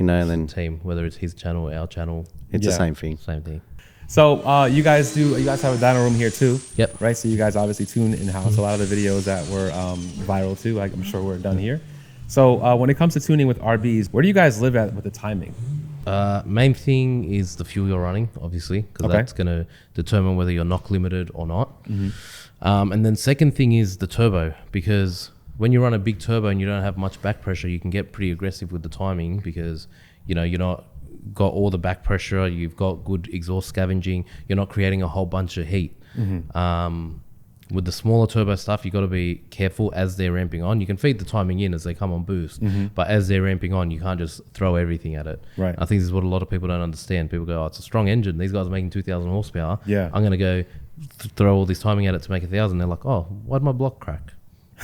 and then team, whether it's his channel or our channel, it's the Yeah. same thing. same thing. So you guys have a dyno room here too? Yep. Right. So you guys obviously tune in house. A lot of the videos that were viral too, I'm sure were done here. So when it comes to tuning with RBs, where do you guys live at with the timing? Main thing is the fuel you're running, obviously, because Okay. that's going to determine whether you're knock limited or not. And then second thing is the turbo, because when you run a big turbo and you don't have much back pressure, you can get pretty aggressive with the timing because you're not got all the back pressure, you've got good exhaust scavenging, you're not creating a whole bunch of heat. With the smaller turbo stuff, you got to be careful as they're ramping on. You can feed the timing in as they come on boost, but as they're ramping on, you can't just throw everything at it. Right. I think this is what a lot of people don't understand. People go, "Oh, it's a strong engine. These guys are making 2,000 horsepower. Yeah. I'm going to go throw all this timing at it to make 1,000." They're like, "Oh, why'd my block crack?"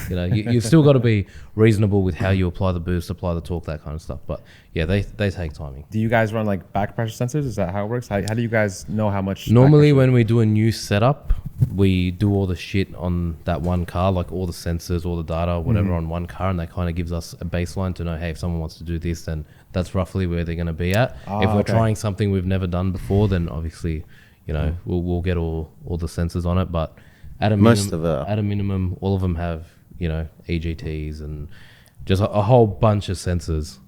You've still got to be reasonable with how you apply the boost, apply the torque, that kind of stuff. But yeah, they take timing. Do you guys run like back pressure sensors? Is that how it works? How do you guys know how much? Normally, back when we do a new setup, we do all the shit on that one car, like all the sensors, all the data, whatever on one car, and that kind of gives us a baseline to know, hey, if someone wants to do this, then that's roughly where they're going to be at. If we're okay. trying something we've never done before, then obviously, we'll get all the sensors on it. But at a minimum, all of them have EGTs and just a whole bunch of sensors.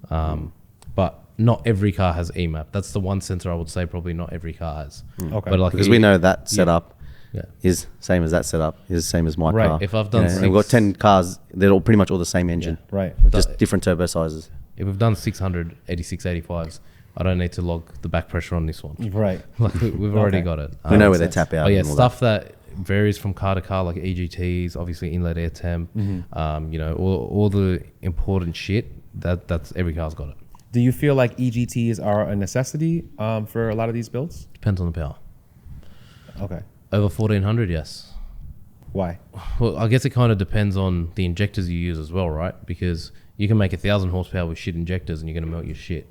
But not every car has EMAP. That's the one sensor I would say probably not every car has. Okay. But like Because we know that setup Yeah. is same as that setup, is the same as my Right. car. If I've done and we've got six- 10 cars, they're all pretty much all the same engine. Right. Just different turbo sizes. If we've done 600, 86, 85s, I don't need to log the back pressure on this one. Right. Like we've already Okay. got it. We know makes where they sense. tap out. Oh yeah, and all stuff that varies from car to car, like EGTs, obviously inlet air temp. All the important shit. That's every car's got it. Do you feel like EGTs are a necessity for a lot of these builds? Depends on the power. Okay. Over 1400, yes. Why? Well, I guess it kind of depends on the injectors you use as well, right? Because you can make 1,000 horsepower with shit injectors and you're going to melt your shit.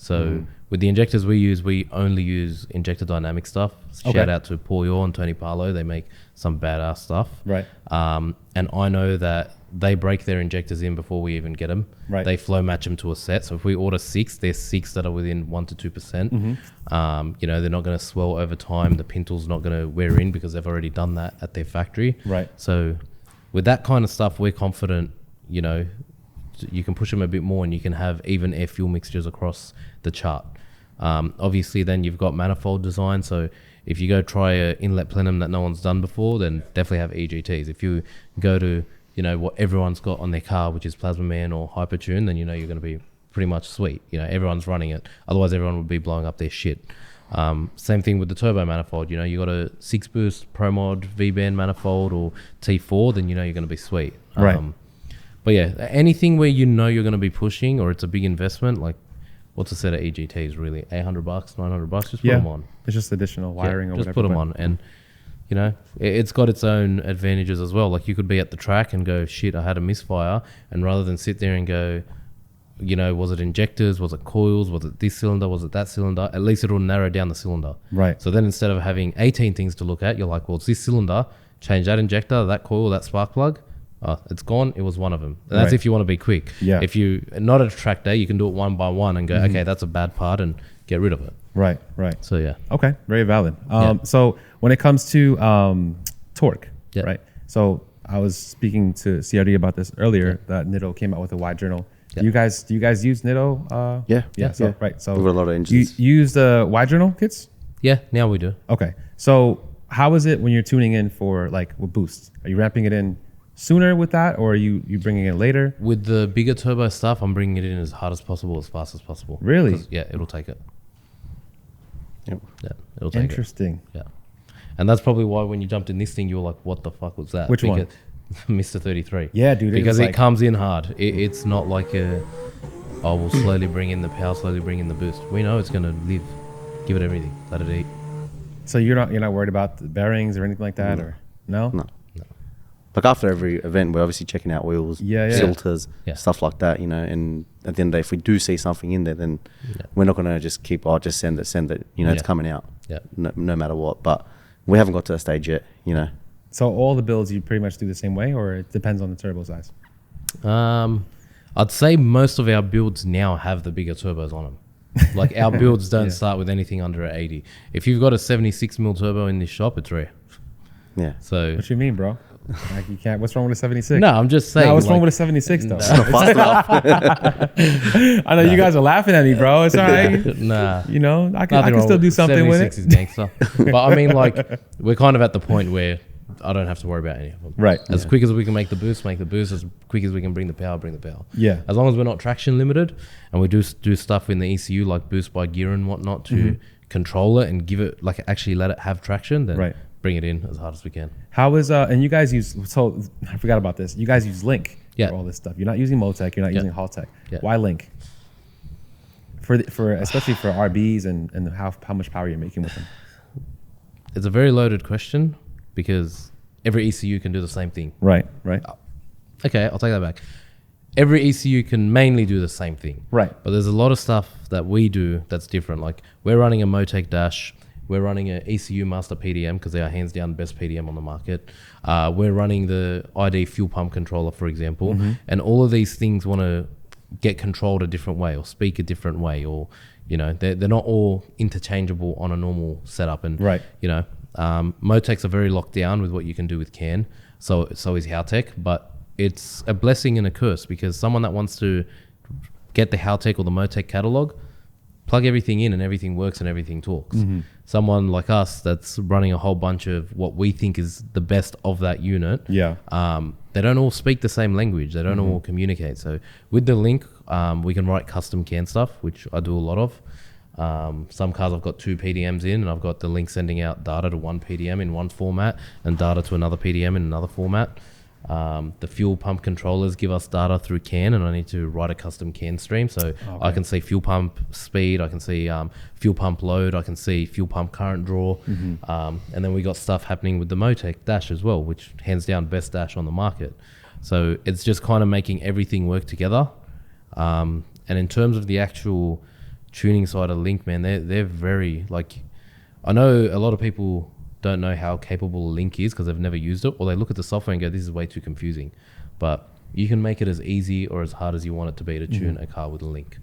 So with the injectors we only use injector dynamic stuff. Shout out to Paul Yor and Tony Parlo. They make some badass stuff. Right. And I know that they break their injectors in before we even get them. Right. They flow match them to a set. So if we order 6, there's 6 that are within 1 to 2%. You know, they're not going to swell over time. The pinto's not going to wear in because they've already done that at their factory. Right. So with that kind of stuff, we're confident, you know, you can push them a bit more and you can have even air fuel mixtures across the chart. Obviously then you've got manifold design. So if you go try a inlet plenum that no one's done before, then definitely have EGTs. If you go to, you know, what everyone's got on their car, which is Plasma Man or Hypertune, then you know you're going to be pretty much sweet. You know, everyone's running it. Otherwise, everyone would be blowing up their shit. Same thing with the turbo manifold. You know, you got a 6-boost Pro Mod V-band manifold or T4, then you know you're going to be sweet. Right. But yeah, anything where you know you're going to be pushing or it's a big investment, like what's a set of EGTs really? $800, $900, just put them on. It's just additional wiring or just whatever. Just put them on. And you know, it's got its own advantages as well. Like you could be at the track and go, shit, I had a misfire. And rather than sit there and go, you know, was it injectors? Was it coils? Was it this cylinder? Was it that cylinder? At least it'll narrow down the cylinder. Right. So then instead of having 18 things to look at, you're like, well, it's this cylinder, change that injector, that coil, that spark plug. It's gone. It was one of them. And that's if you want to be quick. Yeah. If you not at a track day, you can do it one by one and go, okay, that's a bad part and get rid of it. Right. Right. So yeah. Okay. Very valid. So when it comes to torque, right? So I was speaking to CRD about this earlier. That Nitto came out with a wide journal. Do you guys use Nitto? Yeah. So, right. So we've got a lot of engines. You use the wide journal kits? Yeah. Now we do. Okay. So how is it when you're tuning in for like with boosts? Are you ramping it in sooner with that, or are you bringing it later? With the bigger turbo stuff, I'm bringing it in as hard as possible, as fast as possible. Really? Yeah, it'll take it. Yep. Yeah, it'll take Interesting. it. Yeah. And that's probably why when you jumped in this thing, you were like, what the fuck was that? Which one? Mr. 33. Yeah, dude. Because it comes in hard. It's not like we'll slowly bring in the power, slowly bring in the boost. We know it's going to live. Give it everything. Let it eat. So you're not worried about the bearings or anything like that, or no? No. Like after every event, we're obviously checking out wheels, filters, stuff like that, you know. And at the end of the day, if we do see something in there, then we're not going to just keep, just send it. You know, it's coming out, no matter what. But we haven't got to that stage yet, you know. So all the builds you pretty much do the same way, or it depends on the turbo size? I'd say most of our builds now have the bigger turbos on them. Like our builds don't start with anything under an 80. If you've got a 76 mil turbo in this shop, it's rare. Yeah. So what you mean, bro? Like you can't. What's wrong with a 76? No, I'm just saying. No, what's wrong with a 76 though? Fast enough. I know you guys are laughing at me, bro. It's all right. Nah. You know, I can still do something with it. 76 is gangster. But I mean, like, we're kind of at the point where I don't have to worry about any of them. Right. As quick as we can make the boost. As quick as we can bring the power. Yeah. As long as we're not traction limited and we do stuff in the ECU like boost by gear and whatnot to control it and give it, like, actually let it have traction, then bring it in as hard as we can. How is and you guys use, so I forgot about this. You guys use Link for all this stuff. You're not using Motec. You're not using Haltech. Yeah. Why Link? For especially for RBs and how much power you're making with them. It's a very loaded question because every ECU can do the same thing. Right. Okay, I'll take that back. Every ECU can mainly do the same thing. Right. But there's a lot of stuff that we do that's different. Like we're running a Motec dash. We're running an ECU master PDM because they are hands down the best PDM on the market. We're running the ID fuel pump controller, for example. And all of these things want to get controlled a different way or speak a different way, or, you know, they're not all interchangeable on a normal setup. And, you know, Motec's are very locked down with what you can do with CAN. So is Haltech, but it's a blessing and a curse because someone that wants to get the Haltech or the Motec catalog, plug everything in and everything works and everything talks. Someone like us that's running a whole bunch of what we think is the best of that unit, they don't all speak the same language. They don't all communicate. So with the Link, we can write custom CAN stuff, which I do a lot of. Some cars I've got 2 PDMs in, and I've got the Link sending out data to one PDM in one format and data to another PDM in another format. The fuel pump controllers give us data through CAN, and I need to write a custom CAN stream. So I can see fuel pump speed, I can see fuel pump load, I can see fuel pump current draw. And then we got stuff happening with the Motec dash as well, which hands down best dash on the market. So it's just kind of making everything work together. And in terms of the actual tuning side of Link, man, they're very like. I know a lot of people don't know how capable Link is because they've never used it, or they look at the software and go, "This is way too confusing." But you can make it as easy or as hard as you want it to be to tune a car with a Link.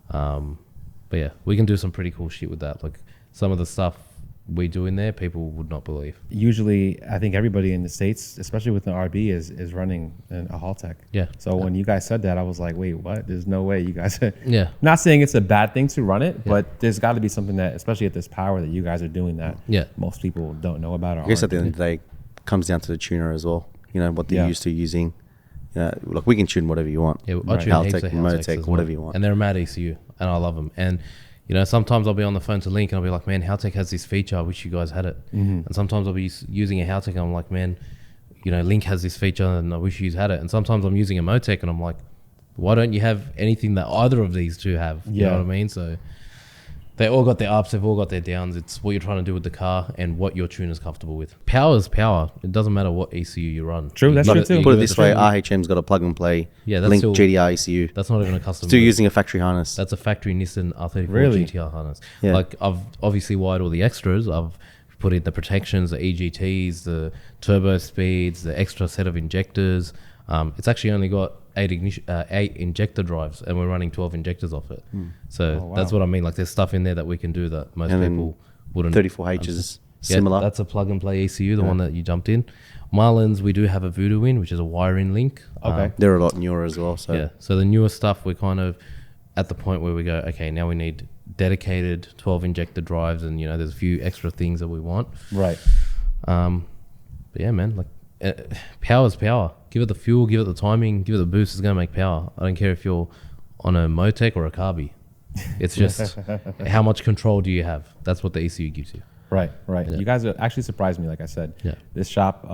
But yeah, we can do some pretty cool shit with that. Like some of the stuff we do in there, people would not believe. Usually, I think everybody in the States, especially with the RB, is running a Haltech. Yeah. So when you guys said that, I was like, wait, what? There's no way you guys. Yeah. Not saying it's a bad thing to run it, but there's got to be something that, especially at this power, that you guys are doing that. Yeah. Most people don't know about. Or I guess at aren't the end of the day, it comes down to the tuner as well. You know what they're used to using. Like we can tune whatever you want. Yeah, I tune heaps of Haltechs Motec, as whatever well. you want. And they're a mad ECU, and I love them. And you know, sometimes I'll be on the phone to Link and I'll be like, man, Haltech has this feature. I wish you guys had it. And sometimes I'll be using a Haltech and I'm like, man, you know, Link has this feature and I wish you had it. And sometimes I'm using a Motec and I'm like, why don't you have anything that either of these two have? You know what I mean? So they all got their ups, they've all got their downs. It's what you're trying to do with the car and what your tuner's comfortable with. Power is power. It doesn't matter what ECU you run. True, that's true too. Put it this way, RHM's got a plug and play Link still, GTR ECU. That's not even a custom. Still using a factory harness. That's a factory Nissan R34 Really? GTR harness. Yeah. Like I've obviously wired all the extras. I've put in the protections, the EGTs, the turbo speeds, the extra set of injectors. It's actually only got 8 injector drives and we're running 12 injectors off it. So that's what I mean. Like there's stuff in there that we can do that most people wouldn't. 34H is similar. That's a plug and play ECU, the one that you jumped in. Marlins, we do have a Voodoo in, which is a wire-in Link. Okay. They're a lot newer as well. So Yeah. So the newer stuff, we're kind of at the point where we go, okay, now we need dedicated 12 injector drives, and you know, there's a few extra things that we want. Right. But yeah, man, like power's power. Give it the fuel, give it the timing, give it the boost. It's gonna make power. I don't care if you're on a Motec or a Carby. It's just how much control do you have? That's what the ECU gives you. Right. Yeah. You guys actually surprised me, like I said. Yeah. This shop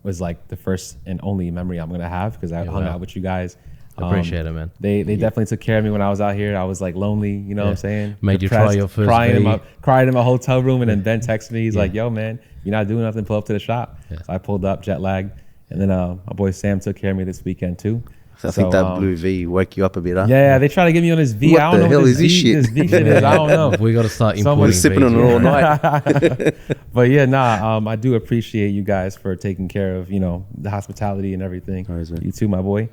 was like the first and only memory I'm gonna have because I hung out with you guys. Appreciate it, man. They definitely took care of me when I was out here. I was like lonely, you know what I'm saying? Made you try your first crying beat. crying in my hotel room, and then Ben texted me. He's like, "Yo, man, you're not doing nothing. Pull up to the shop." Yeah. So I pulled up, jet lag, and then my boy Sam took care of me this weekend too. I think that blue V woke you up a bit, huh? Yeah, they try to get me on this V. What I don't the know hell what is this shit? This V shit is. I don't know. We got to start Someone's importing. sipping on it all night. But yeah, I do appreciate you guys for taking care of, you know, the hospitality and everything. Always, man. You too, my boy.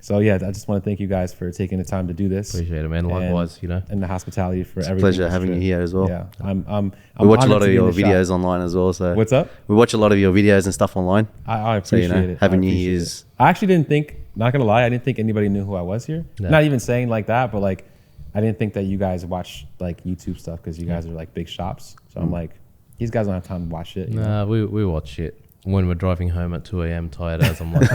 So yeah, I just want to thank you guys for taking the time to do this. Appreciate it, man. Likewise, you know. And the hospitality for everything. Pleasure having you here as well. Yeah, I'm We watch a honored lot to of be in your the shop. videos online as well. So What's up? We watch a lot of your videos and stuff online. I So, you appreciate know, it. having I you appreciate is- it. I actually didn't think, not gonna lie, I didn't think anybody knew who I was here. No. Not even saying like that, but like I didn't think that you guys watch like YouTube stuff because you guys are like big shops. So I'm like, these guys don't have time to watch it. You know? Nah, we watch it. When we're driving home at 2 a.m. tired as, I'm like,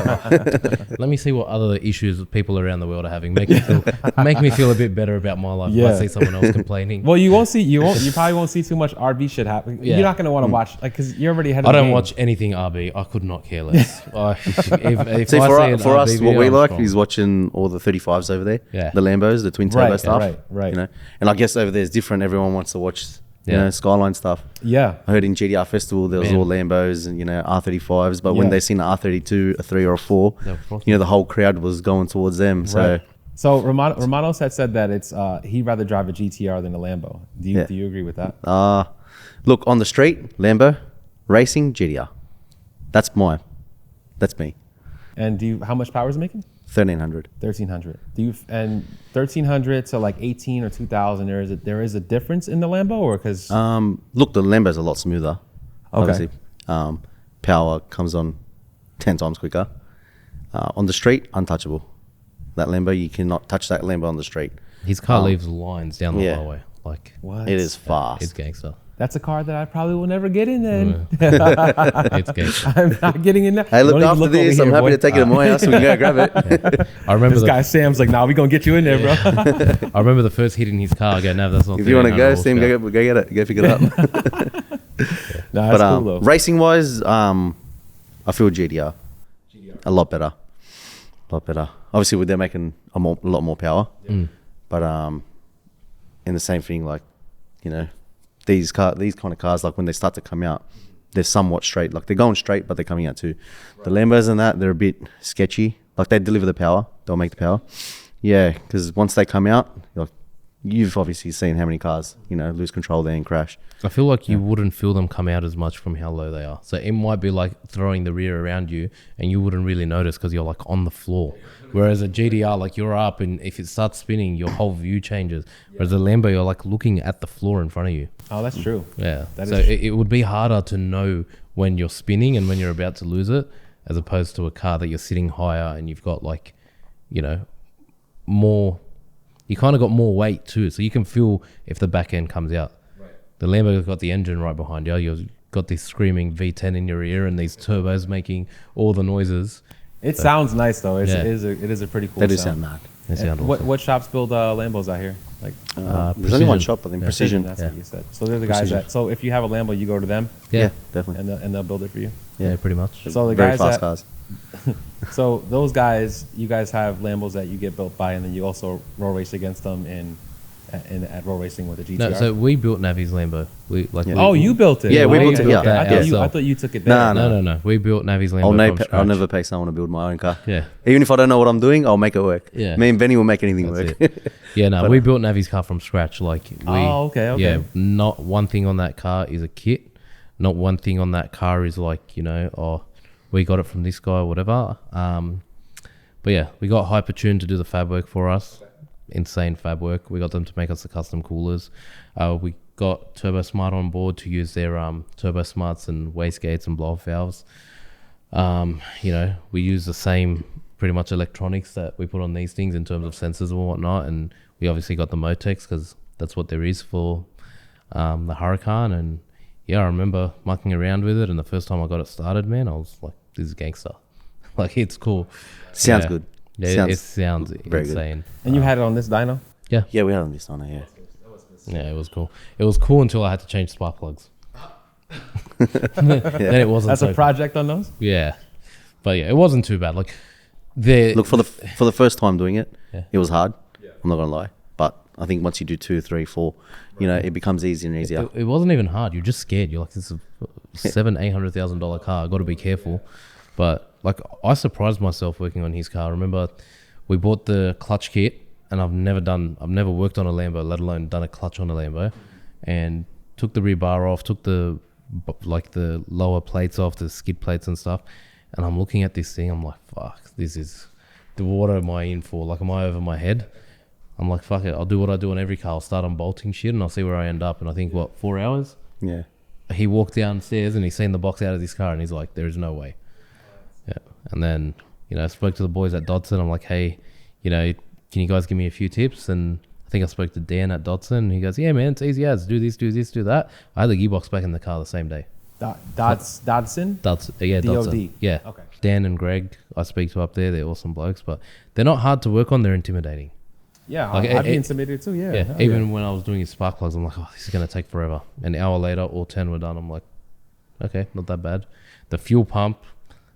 let me see what other issues people around the world are having. Make me feel a bit better about my life. If Yeah. I see someone else complaining. Well, you probably won't see too much RB shit happen. Yeah. You're not gonna want to watch like because you're already ahead of I the don't game. watch anything RB. I could not care less. if See, I for, see an for us, RB what video, we I'm like strong. is watching all the 35s over there. Yeah. The Lambos, the twin turbo Right, stuff. right. You know, and I guess over there is different. Everyone wants to watch, you Yeah. know, Skyline stuff. Yeah. I heard in GTR Festival there was Man. all Lambos and, you know, R35s, but when Yeah. they seen an R32, a 3 or a 4, They were frothing. you know, the whole crowd was going towards them. So Right. So Romanos had said that it's he'd rather drive a GTR than a Lambo. Do you agree with that? look, on the street, Lambo, racing, GTR. That's me. And how much power is it making? 1300. 1300. And 1300 to like 18 or 2000. There is a difference in the Lambo, or because Look, the Lambo's a lot smoother. Okay. Obviously, power comes on 10 times quicker. On the street, untouchable. That Lambo, you cannot touch that Lambo on the street. His car leaves lines down the yeah. highway. Like, what? It is fast. it's gangster. That's a car that I probably will never get in. Then It's gangster. I'm not getting in there. Hey, look, Don't even after over this, I'm here, happy boy. to take it to my house. We can go grab it. I remember This guy Sam's like, nah, we gonna get you in there, bro. I remember the first hit in his car. I go, no, that's not. If you want to go, 1300 Sam, horsepower." go get it. Go pick it up. Nah, that's But cool though. racing wise, I feel GTR a lot better. Obviously, they're making a lot more power. But in the same thing, like, you know, these kind of cars, like when they start to come out, they're somewhat straight. Like they're going straight, but they're coming out too. Right. The Lambos and that, they're a bit sketchy. Like they deliver the power, they'll make the power. Yeah, because once they come out, you've obviously seen how many cars, lose control there and crash. I feel like you wouldn't feel them come out as much from how low they are. So it might be like throwing the rear around you and you wouldn't really notice because you're like on the floor. Whereas a GTR, like you're up and if it starts spinning, your whole view changes. Whereas a Lambo, you're like looking at the floor in front of you. Oh, that's true. Yeah. So it would be harder to know when you're spinning and when you're about to lose it, as opposed to a car that you're sitting higher and you've got like, more, you kind of got more weight too. So you can feel if the back end comes out. Right. The Lambo's got the engine right behind you. You've got this screaming V10 in your ear and these turbos making all the noises. It sounds nice though. It is a pretty cool sound. That does sound mad. What shops build Lambos out here? Like there's only one shop, I think. Precision. That's what you said. So they're the guys that. So if you have a Lambo, you go to them. Yeah, definitely. And they'll build it for you. Yeah, pretty much. So the very guys fast cars. So those guys, you guys have Lambos that you get built by, and then you also road race against them at road racing with the GTR. No, so we built Navi's Lambo. You built it. Yeah, we built it. Yeah. I thought you took it there. No. We built Navi's Lambo from scratch. I'll never pay someone to build my own car. Yeah. Even if I don't know what I'm doing, I'll make it work. Yeah. Me and Benny will make anything work. Yeah, no, we built Navi's car from scratch. Okay. Yeah, not one thing on that car is a kit. Not one thing on that car is we got it from this guy or whatever. But yeah, we got Hypertune to do the fab work for us. Insane fab work. We got them to make us the custom coolers. We got Turbo Smart on board to use their Turbo Smarts and wastegates and blow-off valves. We use the same pretty much electronics that we put on these things in terms of sensors and whatnot, and we obviously got the Maatouks because that's what there is for the Huracan. And yeah, I remember mucking around with it, and the first time I got it started, man, I was like, this is gangster. It's cool. Sounds good. Yeah, it sounds very insane. Good. And you had it on this dyno? Yeah, we had it on this dyno, yeah. Yeah, it was cool. It was cool until I had to change spark plugs. Then it wasn't. That's a project on those? Yeah. But yeah, it wasn't too bad. Look, for the first time doing it, it was hard. Yeah. I'm not going to lie. But I think once you do 2, 3, 4, it becomes easier and easier. It wasn't even hard. You're just scared. You're like, this is a $700,000-$800,000 car. I've got to be careful. But I surprised myself working on his car. I remember we bought the clutch kit, and I've never worked on a Lambo, let alone done a clutch on a Lambo, and took the rear bar off, took the lower plates off, the skid plates and stuff, and I'm looking at this thing. I'm like, fuck, what am I in for? Am I over my head? I'm like, fuck it, I'll do what I do on every car. I'll start unbolting shit and I'll see where I end up. And I think 4 hours? Yeah. He walked downstairs and he's seen the box out of this car and he's like, there is no way. Yeah. And then, I spoke to the boys at Dodson. I'm like, hey, can you guys give me a few tips? And I think I spoke to Dan at Dodson. And he goes, yeah, man, it's easy as do this, do that. I had the gearbox back in the car the same day. Dodson? Yeah, Dodson. D-O-D? Yeah. Okay. Dan and Greg, I speak to up there. They're awesome blokes, but they're not hard to work on. They're intimidating. Yeah, I'd be intimidated too, yeah. Even when I was doing his spark plugs, I'm like, oh, this is going to take forever. An hour later, all 10 were done. I'm like, okay, not that bad. The fuel pump,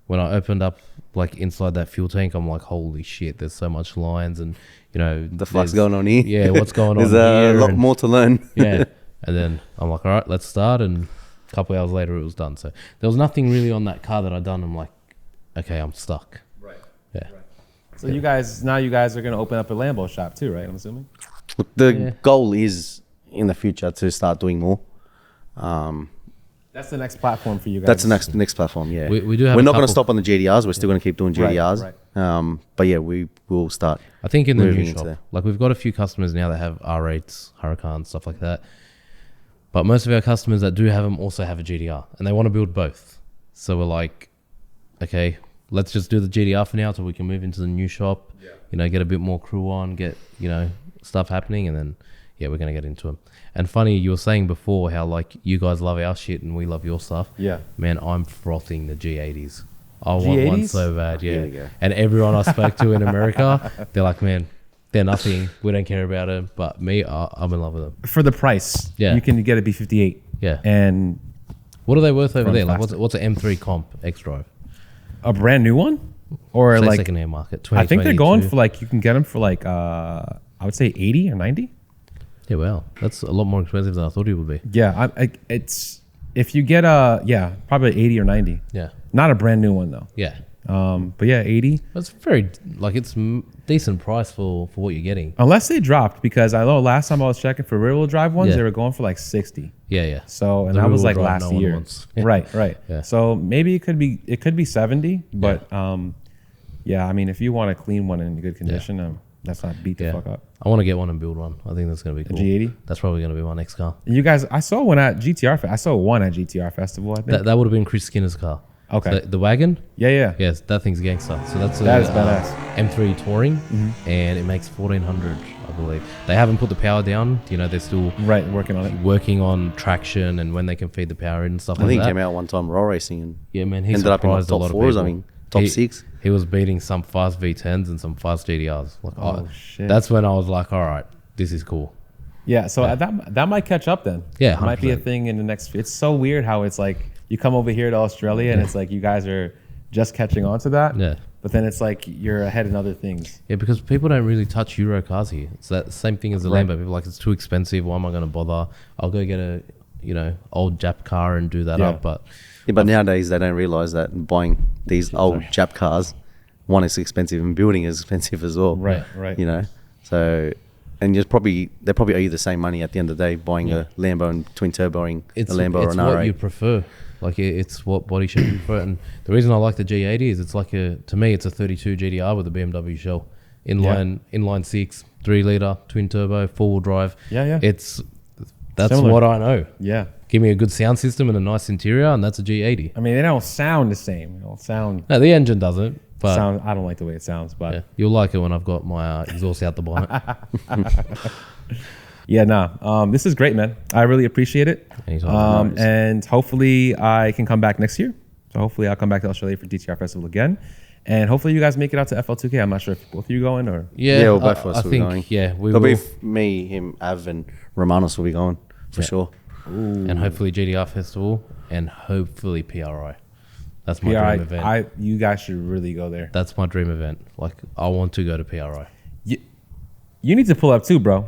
when I opened up inside that fuel tank, I'm like, holy shit, there's so much lines and, the fuck's going on here? Yeah, what's going on here? There's a lot more to learn. Yeah. And then I'm like, all right, let's start. And a couple of hours later, it was done. So there was nothing really on that car that I'd done. I'm like, okay, I'm stuck. Right. Yeah. Right. So you guys are going to open up a Lambo shop too, right? I'm assuming. Look, the goal is in the future to start doing more. That's the next platform for you guys. That's the next platform. Yeah, we do have. We're not going to stop on the GTRs. We're still going to keep doing GTRs. Right. But yeah, we will start. I think in the new into shop, there. we've got a few customers now that have R8s, Huracans, stuff like that. But most of our customers that do have them also have a GTR, and they want to build both. So we're like, okay, let's just do the GTR for now, so we can move into the new shop. Yeah. Get a bit more crew on, get stuff happening, and then we're gonna get into them. And funny, you were saying before how you guys love our shit and we love your stuff. Yeah, man, I'm frothing the G80s. I G80s? want one so bad. Yeah. Yeah. And everyone I spoke to in America, they're like, man, they're nothing. We don't care about them. But me, I'm in love with them. for the price. Yeah. You can get a B58. Yeah. And What are they worth over there? faster. What's an M3 Comp X Drive? a brand new one, or Say like secondhand market. I think they're going 2022. for you can get them for I would say 80 or 90. Yeah, wow, that's a lot more expensive than I thought it would be. Yeah, it's if you get probably 80 or 90. Yeah. Not a brand new one though. Yeah. But yeah, 80. That's very like it's decent price for what you're getting. Unless they dropped, because I know last time I was checking for rear wheel drive ones, they were going for like 60. Yeah. So, and The that was rear-wheel like drive last no one year. wants. Right. Yeah. So maybe it could be 70, but yeah, I mean, if you want a clean one in good condition, that's not beat the fuck up. I want to get one and build one. I think that's gonna be cool. G80? That's probably gonna be my next car. You guys, I saw one at GTR. I saw one at GTR Festival, I think. That would have been Chris Skinner's car. Okay. So the wagon. Yeah. Yes, that thing's gangster. So that's That is badass. M3 touring, and it makes 1400, I believe. They haven't put the power down. You know, they're still Right, working on it. working on traction and when they can feed the power in and stuff I like think that. he came out one time raw racing and Yeah, man, he ended up in like surprised a lot top of fours. people. I mean, top 6. He was beating some fast V10s and some fast GTRs. Like, Oh, shit. That's when I was like, all right, this is cool. Yeah, so that might catch up then. Yeah, it might be a 100%. thing in the next. It's so weird how it's like you come over here to Australia and it's like you guys are just catching on to that. Yeah. But then it's like you're ahead in other things. Yeah, because people don't really touch Euro cars here. It's that same thing as the Right. Lambo. People are like, it's too expensive. Why am I going to bother? I'll go get a, old Jap car and do that Yeah. up. But Yeah, but nowadays they don't realize that buying these old Jap cars, one is expensive and building is expensive as well. Right. You know, so and they probably owe you the same money at the end of the day buying a Lambo and twin turboing a Lambo or it's an what R8. you prefer. Like it's what body shape you prefer. And the reason I like the G80 is it's like to me it's a 32 GTR with a BMW shell, inline 6, 3 liter twin turbo, 4-wheel drive. Yeah. That's Similar. what I know. Yeah. Give me a good sound system and a nice interior, and that's a G80. I mean, they don't sound the same. They don't sound. No, the engine doesn't. But I don't like the way it sounds, but yeah, you'll like it when I've got my exhaust out the bonnet. This is great, man. I really appreciate it. Anytime. And hopefully I can come back next year. So hopefully I'll come back to Australia for DTR Festival again. And hopefully you guys make it out to FL2K. I'm not sure if both of you going or. Yeah, well, both of us I will be think, going. yeah, we It'll will. be me, him, Av, and Romanos will be going for sure. And hopefully GTR Festival and hopefully PRI. That's my dream event. You guys should really go there. That's my dream event. Like, I want to go to PRI. You need to pull up too, bro.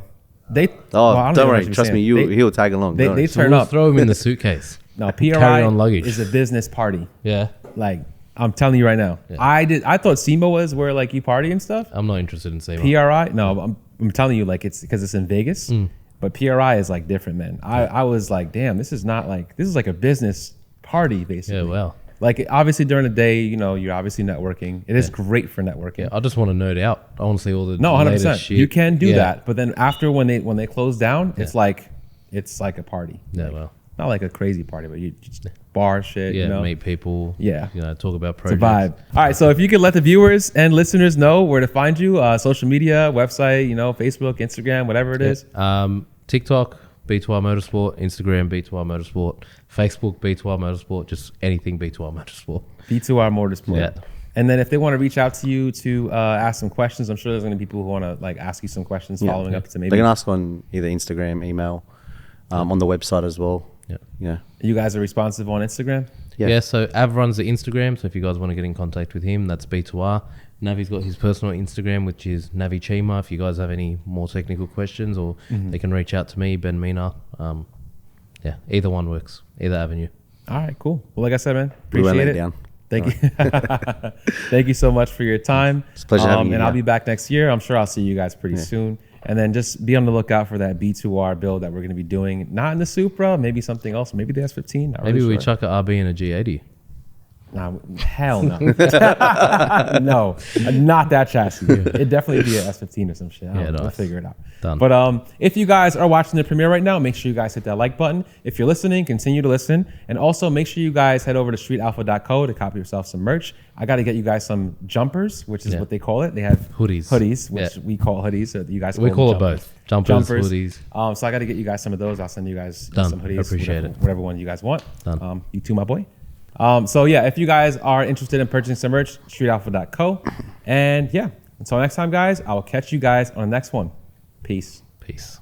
I Don't worry, know what trust me, he'll tag along. They don't worry. turn We'll up. throw him in the suitcase. No, Carry PRI on luggage. is a business party. Yeah. Like, I'm telling you right now. Yeah. I thought SEMA was where like you party and stuff. I'm not interested in SEMA. PRI, no, I'm telling you, like it's because it's in Vegas. Mm. But PRI is like different, man. I was like, damn, this is like a business party basically. Yeah, wow. Like obviously during the day, you're obviously networking. It is great for networking. Yeah, I just want to nerd out. I want to see all the No, 100%. latest shit. You can do Yeah. that, but then after when they close down, it's like a party. Yeah, Like, well. not like a crazy party, but you just bar shit. Yeah, you know? meet people. Yeah. Talk about It's a projects. vibe. All right, so if you could let the viewers and listeners know where to find you, social media, website, Facebook, Instagram, whatever it is. TikTok, B2R Motorsport, Instagram, B2R Motorsport, Facebook, B2R Motorsport, just anything B2R Motorsport. B2R Motorsport. Yeah. And then if they want to reach out to you to ask some questions, I'm sure there's going to be people who want to like ask you some questions following up to maybe. They can ask on either Instagram, email, on the website as well. Yeah. You guys are responsive on Instagram? Yeah, so Av runs the Instagram, so if you guys want to get in contact with him, that's B2R. Navi's got his personal Instagram, which is Navi Chima. If you guys have any more technical questions, or they can reach out to me, Ben Mina. Either one works, either avenue. All right, cool. Well, like I said, man, We won't appreciate let it. down. Thank you. Thank you so much for your time. It's a pleasure having you, And I'll yeah. be back next year. I'm sure I'll see you guys pretty soon. And then just be on the lookout for that B2R build that we're going to be doing. Not in the Supra, maybe something else. Maybe the S15. Not Maybe really we sure. chuck a RB and a G80. Nah, hell no. No, not that chassis. It'd definitely be an S15 or some shit. I don't know. We'll nice. figure it out. Done. But if you guys are watching the premiere right now, make sure you guys hit that like button. If you're listening, continue to listen. And also make sure you guys head over to streetalpha.co to copy yourself some merch. I got to get you guys some jumpers, which is what they call it. They have Hoodies. which we call hoodies. So you guys We them call it jumpers. both. Jumpers, hoodies. So I got to get you guys some of those. I'll send you guys Done. some hoodies. Appreciate whatever one you guys want. Done. You too, my boy. So yeah, if you guys are interested in purchasing some merch, streetalpha.co. And yeah, until next time, guys, I will catch you guys on the next one. Peace. Peace.